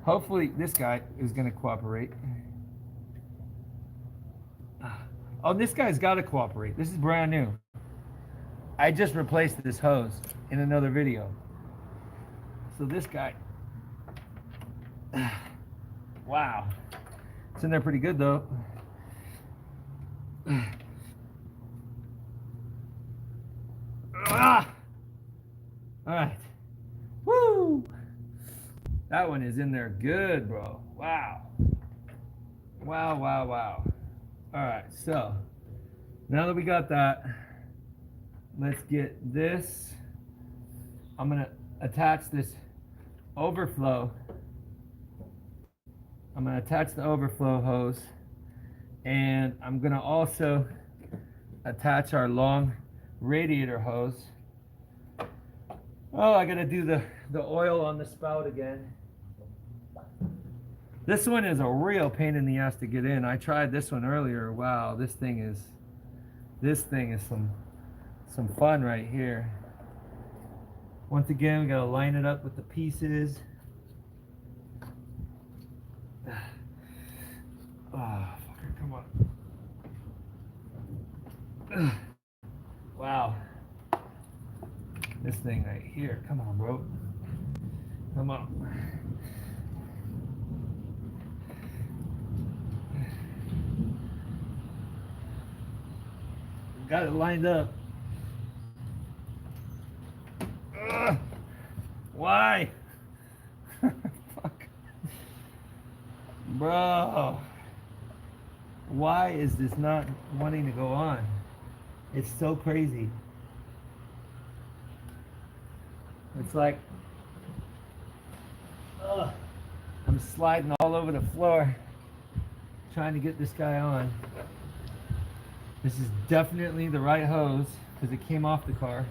Hopefully this guy is going to cooperate. Oh, this guy's got to cooperate. This is brand new. I just replaced this hose in another video. So this guy, wow. It's in there pretty good though. All right. Woo! That one is in there good, bro. Wow. Wow, wow, wow. All right, so now that we got that, let's get this. I'm gonna attach this overflow. I'm gonna attach the overflow hose, and I'm gonna also attach our long radiator hose. Oh, I gotta do the oil on the spout again. This one is a real pain in the ass to get in. I tried this one earlier. Wow, this thing is some fun right here. Once again, we gotta line it up with the pieces. Oh, fucker, come on. Wow. This thing right here. Come on, bro. Come on. got it lined up. Ugh. Why? Fuck. Bro. Why is this not wanting to go on? It's so crazy. It's like, I'm sliding all over the floor trying to get this guy on. This is definitely the right hose because it came off the car.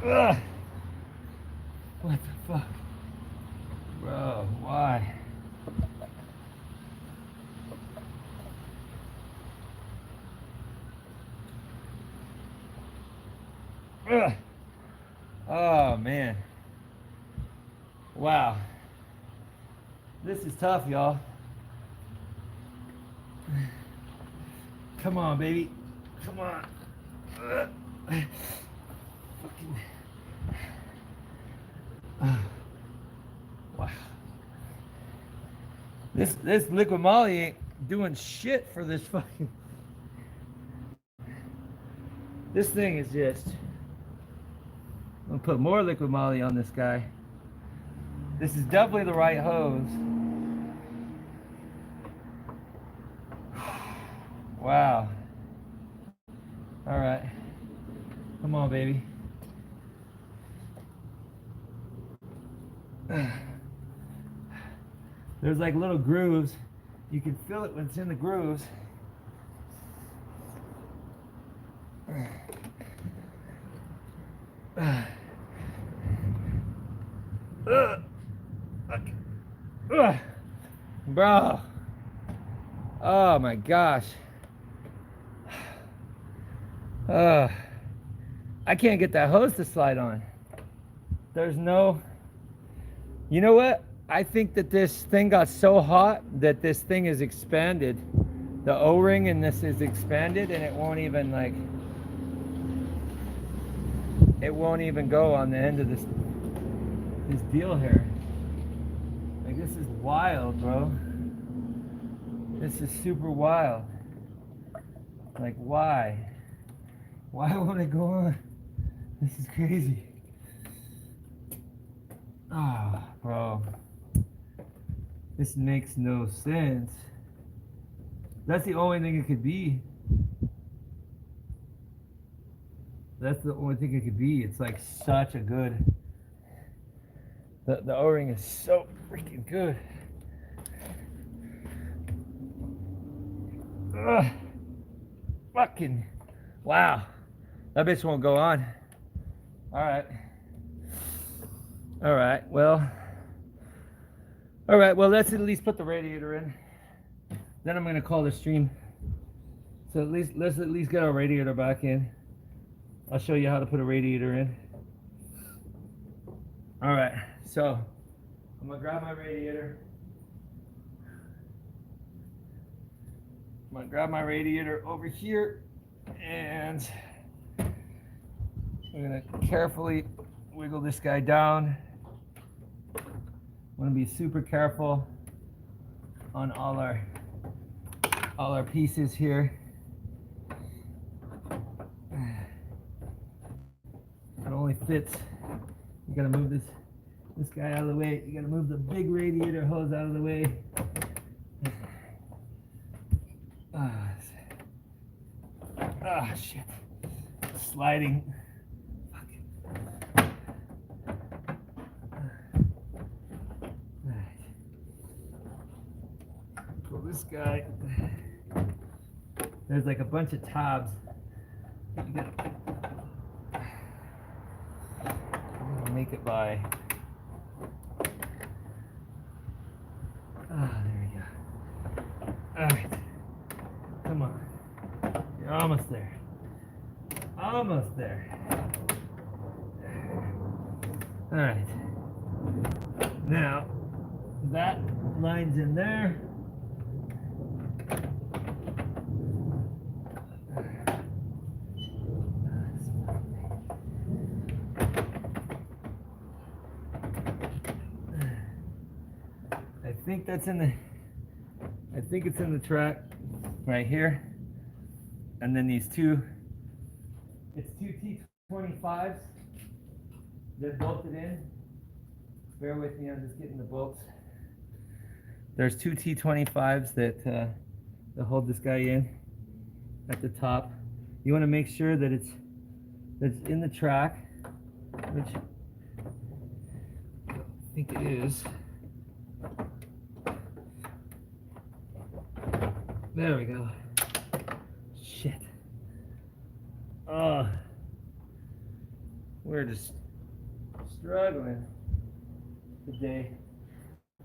Ugh. What the fuck? Bro, why? Ugh. Oh man. Wow. This is tough, y'all. Come on, baby. Come on. Fucking. Wow. This liquid moly ain't doing shit for this fucking. This thing is just. I'm gonna put more liquid moly on this guy. This is definitely the right hose. Wow. All right. Come on, baby. There's like little grooves. You can feel it when it's in the grooves. Bro. Oh my gosh. I can't get that hose to slide on. There's no. You know what? I think that this thing got so hot that this thing is expanded. The O-ring in this is expanded and it won't even like. It won't even go on the end of this deal here. Like this is wild, bro. This is super wild. Like why? Why won't it go on? This is crazy. Ah, oh, bro. This makes no sense. That's the only thing it could be. That's the only thing it could be. It's like such a good. The O-ring is so freaking good. Ugh. Fucking wow. That bitch won't go on. Alright. Alright, well. Alright, well let's at least put the radiator in. Then I'm gonna call the stream. So let's at least get our radiator back in. I'll show you how to put a radiator in. Alright, so I'm gonna grab my radiator. I'm gonna grab my radiator over here and we're gonna carefully wiggle this guy down. I'm gonna be super careful on all our pieces here. It only fits. You gotta move this guy out of the way. You gotta move the big radiator hose out of the way. Shit. Sliding. Pull this guy. There's like a bunch of tabs. You gotta make it by. There we go. Alright. Come on. You're almost there. Almost there. Alright. Now, that line's in there. I think it's in the track. right here, and then these two, it's two T25s that bolted in. Bear with me, I'm just getting the bolts. There's two T25s that hold this guy in at the top. You want to make sure that it's in the track, which I think it is. There we go. Shit. Oh, we're just struggling today.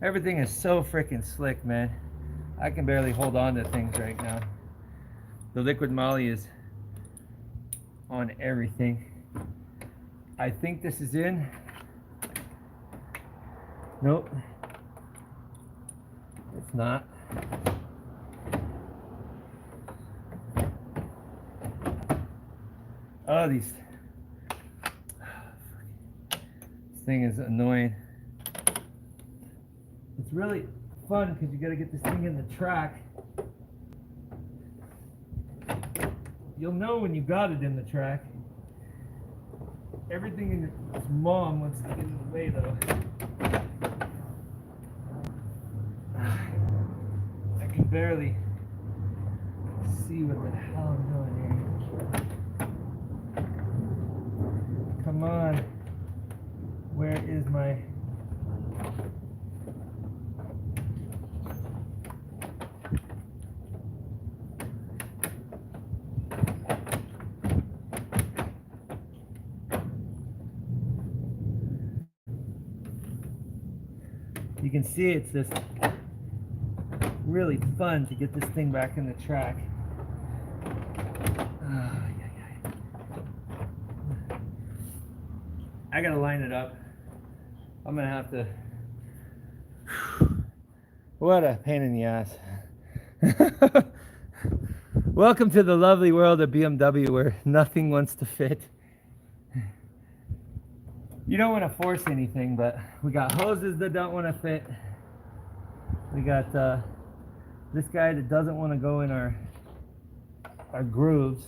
Everything is so freaking slick, man. I can barely hold on to things right now. The liquid moly is on everything. I think this is in. Nope. It's not. Oh, this thing is annoying. It's really fun because you got to get this thing in the track. You'll know when you got it in the track. Everything in its mom wants to get in the way, though. I can barely see what the hell I'm doing here. Come on. Where is my... You can see it's just really fun to get this thing back in the track. I gotta line it up. I'm gonna have to... What a pain in the ass. Welcome to the lovely world of BMW where nothing wants to fit. You don't want to force anything, but we got hoses that don't want to fit. We got this guy that doesn't want to go in our grooves.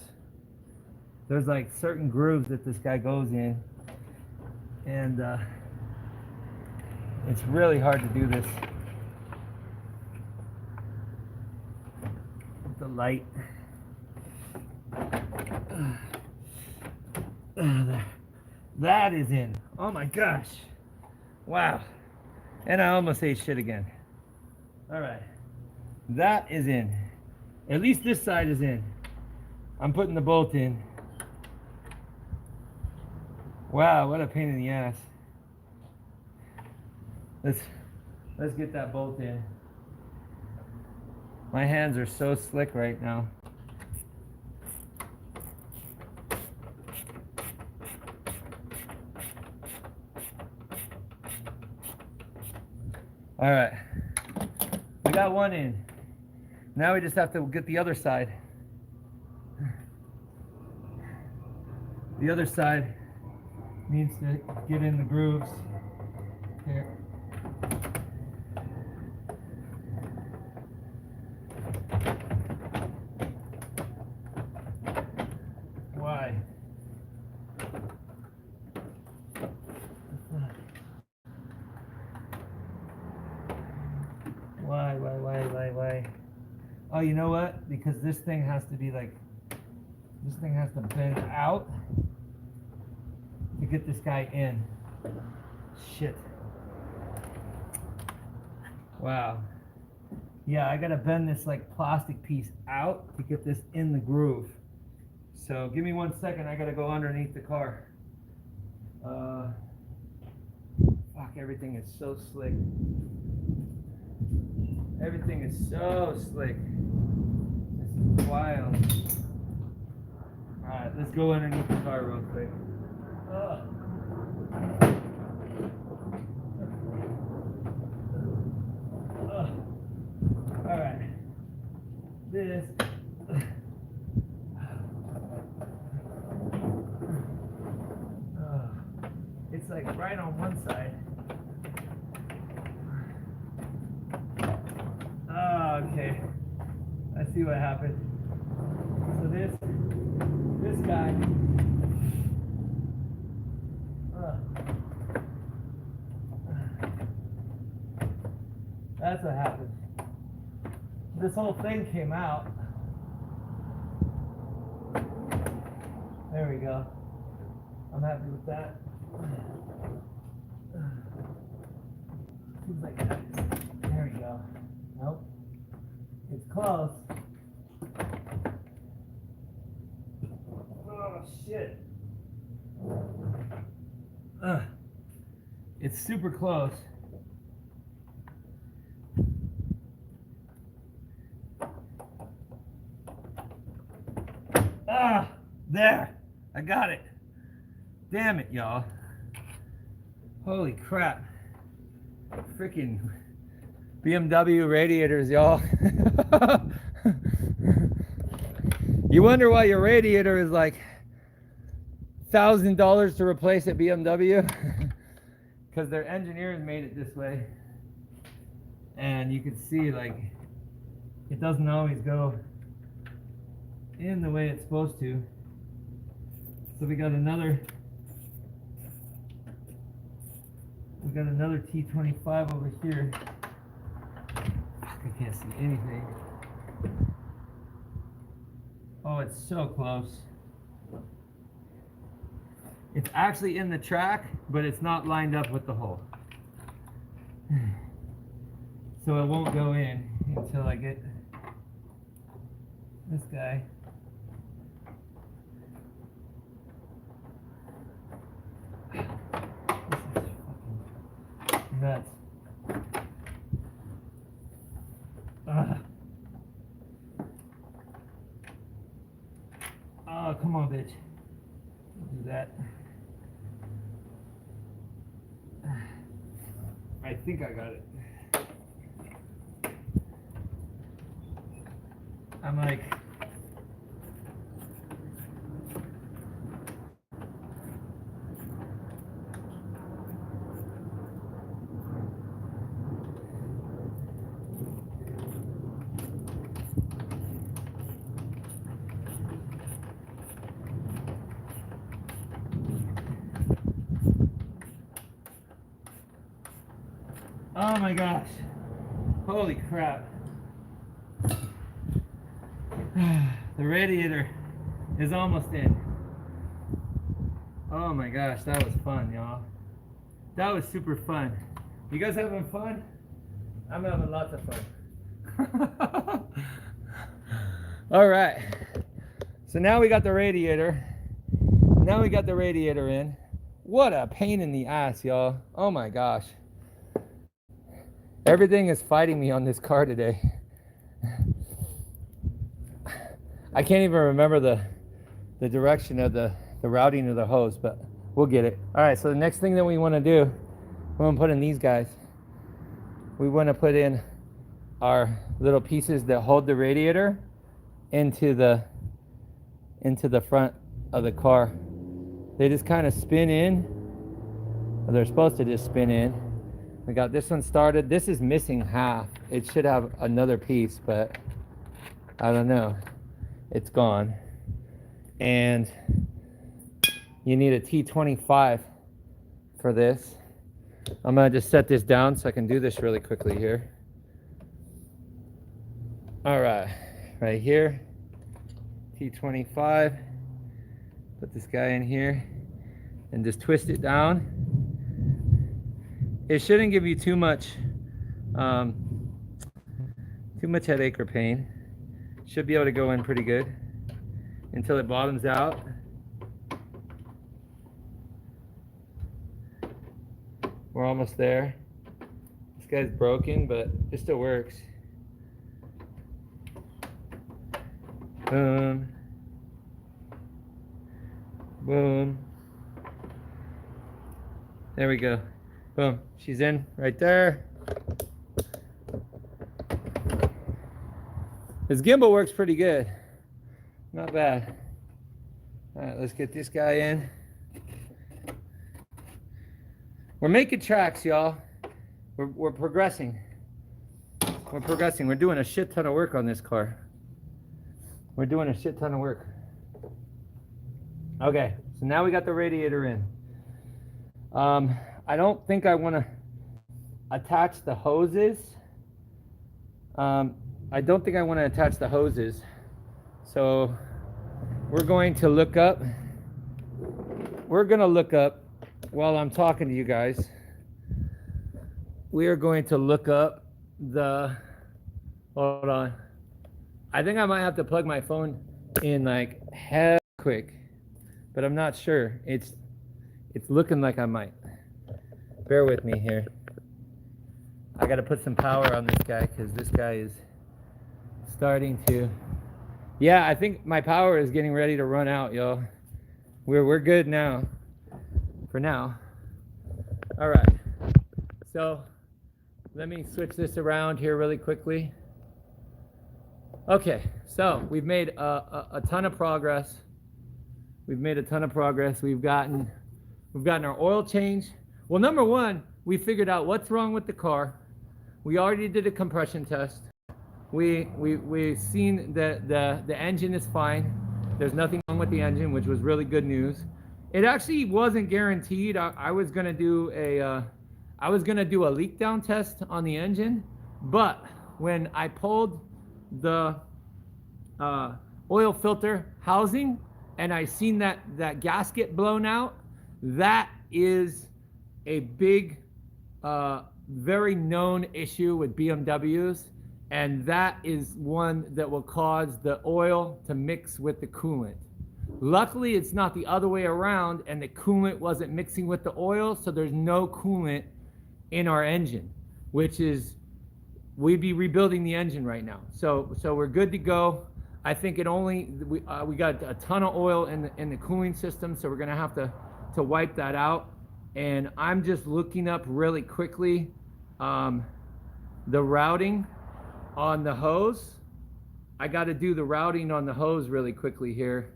There's like certain grooves that this guy goes in, and it's really hard to do this with the light. That is in. Oh my gosh. Wow. And I almost ate shit again. Alright. That is in. At least this side is in. I'm putting the bolt in. Wow, what a pain in the ass. Let's get that bolt in. My hands are so slick right now. All right, we got one in. Now we just have to get the other side. The other side needs to get in the grooves. Here. Why? Why? Oh, you know what? Because this thing has to be like, this thing has to bend out to get this guy in. Shit. Wow. Yeah, I gotta bend this like plastic piece out to get this in the groove. So give me 1 second, I gotta go underneath the car. Fuck, everything is so slick. Everything is so slick. This is wild. Alright, let's go underneath the car real quick. Alright. This. It's like right on one side. Okay. let's see what happened. So this guy, that's what happened. This whole thing came out. There we go. I'm happy with that. Seems like that. There we go. Nope. It's close. Oh shit. It's super close. There. I got it. Damn it, y'all. Holy crap. Freaking BMW radiators, y'all. You wonder why your radiator is like $1,000 to replace at BMW? Because their engineers made it this way. And you can see, like, it doesn't always go in the way it's supposed to. So we got another T25 over here. Fuck, I can't see anything. Oh, it's so close. It's actually in the track, but it's not lined up with the hole. So it won't go in until I get this guy. Nuts. Oh, come on, bitch. Do that. I think I got it. I'm like, oh my gosh. Holy crap. The radiator is almost in. Oh my gosh, that was fun, y'all. That was super fun. You guys having fun? I'm having lots of fun. All right. So now we got the radiator. Now we got the radiator in. What a pain in the ass, y'all. Oh my gosh. Everything is fighting me on this car today. I can't even remember the direction of the routing of the hose, but we'll get it. All right, so the next thing that we want to do, we want to put in these guys. We want to put in our little pieces that hold the radiator into the front of the car. They just kind of spin in, or they're supposed to just spin in. We got this one started. This is missing half. It should have another piece, but I don't know. It's gone. And you need a T25 for this. I'm gonna just set this down so I can do this really quickly here. All right, right here, T25. Put this guy in here and just twist it down. It shouldn't give you too much headache or pain. Should be able to go in pretty good until it bottoms out. We're almost there. This guy's broken, but it still works. Boom. Boom. There we go. Boom. She's in right there. This gimbal works pretty good. Not bad. All right, let's get this guy in. We're making tracks, y'all. We're progressing. We're progressing. We're doing a shit ton of work on this car. We're doing a shit ton of work. Okay, so now we got the radiator in. I don't think I want to attach the hoses. I don't think I want to attach the hoses. So we're going to look up. We're going to look up while I'm talking to you guys. We are going to look up the, hold on. I think I might have to plug my phone in like hell quick, but I'm not sure. It's looking like I might. Bear with me here. I got to put some power on this guy because this guy is starting to. Yeah, I think my power is getting ready to run out, y'all. We're good now. For now. All right. So let me switch this around here really quickly. Okay, so we've made a ton of progress. We've gotten our oil change. Well, number one, we figured out what's wrong with the car. We already did a compression test. We've seen that the engine is fine. There's nothing wrong with the engine, which was really good news. It actually wasn't guaranteed. I was gonna do a leak down test on the engine, but when I pulled the oil filter housing and I seen that gasket blown out, that is a big, very known issue with BMWs, and that is one that will cause the oil to mix with the coolant. Luckily, it's not the other way around, and the coolant wasn't mixing with the oil, so there's no coolant in our engine, which is, we'd be rebuilding the engine right now. So we're good to go. I think we got a ton of oil in the cooling system, so we're gonna have to wipe that out. And I'm just looking up really quickly the routing on the hose. I got to do the routing on the hose really quickly here.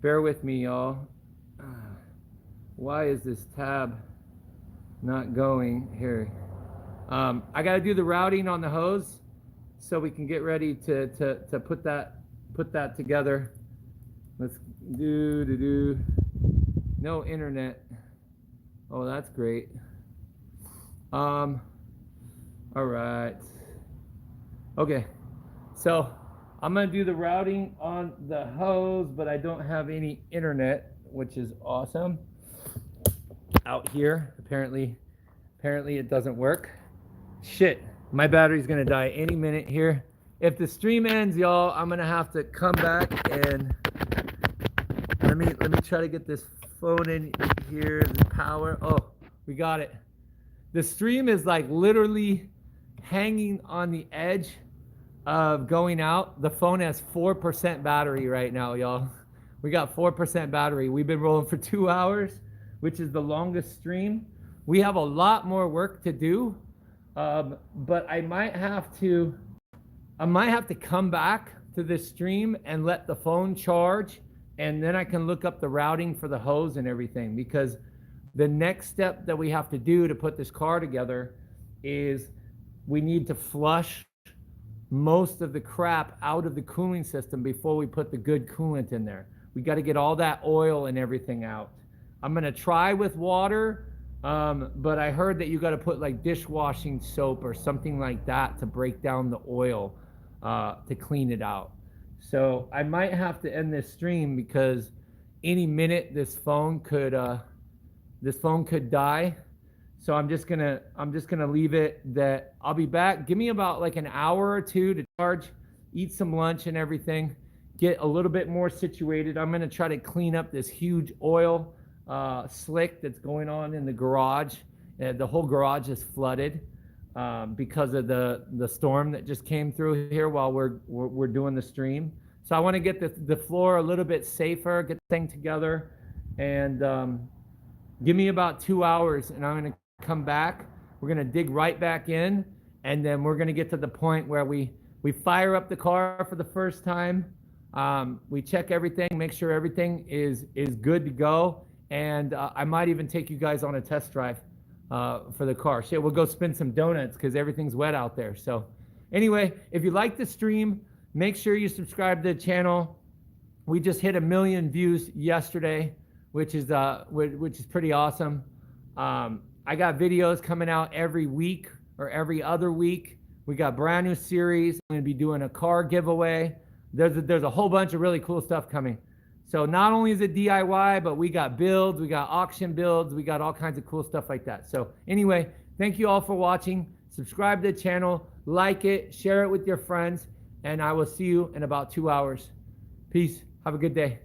Bear with me, y'all. Why is this tab not going here? I got to do the routing on the hose so we can get ready to put that together. Let's do. No internet. Oh, that's great. All right. Okay. So I'm gonna do the routing on the hose, but I don't have any internet, which is awesome. Out here, apparently it doesn't work. Shit, my battery's gonna die any minute here. If the stream ends, y'all, I'm gonna have to come back and let me try to get this phone in here. The power. Oh, we got it. The stream is like literally hanging on the edge of going out. The phone has 4% battery right now, y'all. We got 4% battery. We've been rolling for 2 hours, which is the longest stream. We have a lot more work to do, but I might have to come back to this stream and let the phone charge, and then I can look up the routing for the hose and everything, because the next step that we have to do to put this car together is we need to flush most of the crap out of the cooling system before we put the good coolant in there. We got to get all that oil and everything out. I'm going to try with water, but I heard that you got to put like dishwashing soap or something like that to break down the oil to clean it out. So I might have to end this stream because any minute this phone could die. So I'm just gonna leave it that I'll be back. Give me about like an hour or two to charge, eat some lunch and everything, get a little bit more situated. I'm gonna try to clean up this huge oil slick that's going on in the garage. The whole garage is flooded because of the storm that just came through here while we're doing the stream. So I want to get the floor a little bit safer, get the thing together, and give me about 2 hours, and I'm going to come back. We're going to dig right back in, and then we're going to get to the point where we fire up the car for the first time. We check everything, make sure everything is good to go, and I might even take you guys on a test drive for the car. Shit, we'll go spin some donuts because everything's wet out there. So anyway, if you like the stream, Make sure you subscribe to the channel. We just hit 1 million views yesterday, which is pretty awesome. I got videos coming out every week or every other week. We got brand new series. I'm gonna be doing a car giveaway. There's a whole bunch of really cool stuff coming. So not only is it DIY, but we got builds, we got auction builds, we got all kinds of cool stuff like that. So anyway, thank you all for watching. Subscribe to the channel, like it, share it with your friends, and I will see you in about 2 hours. Peace. Have a good day.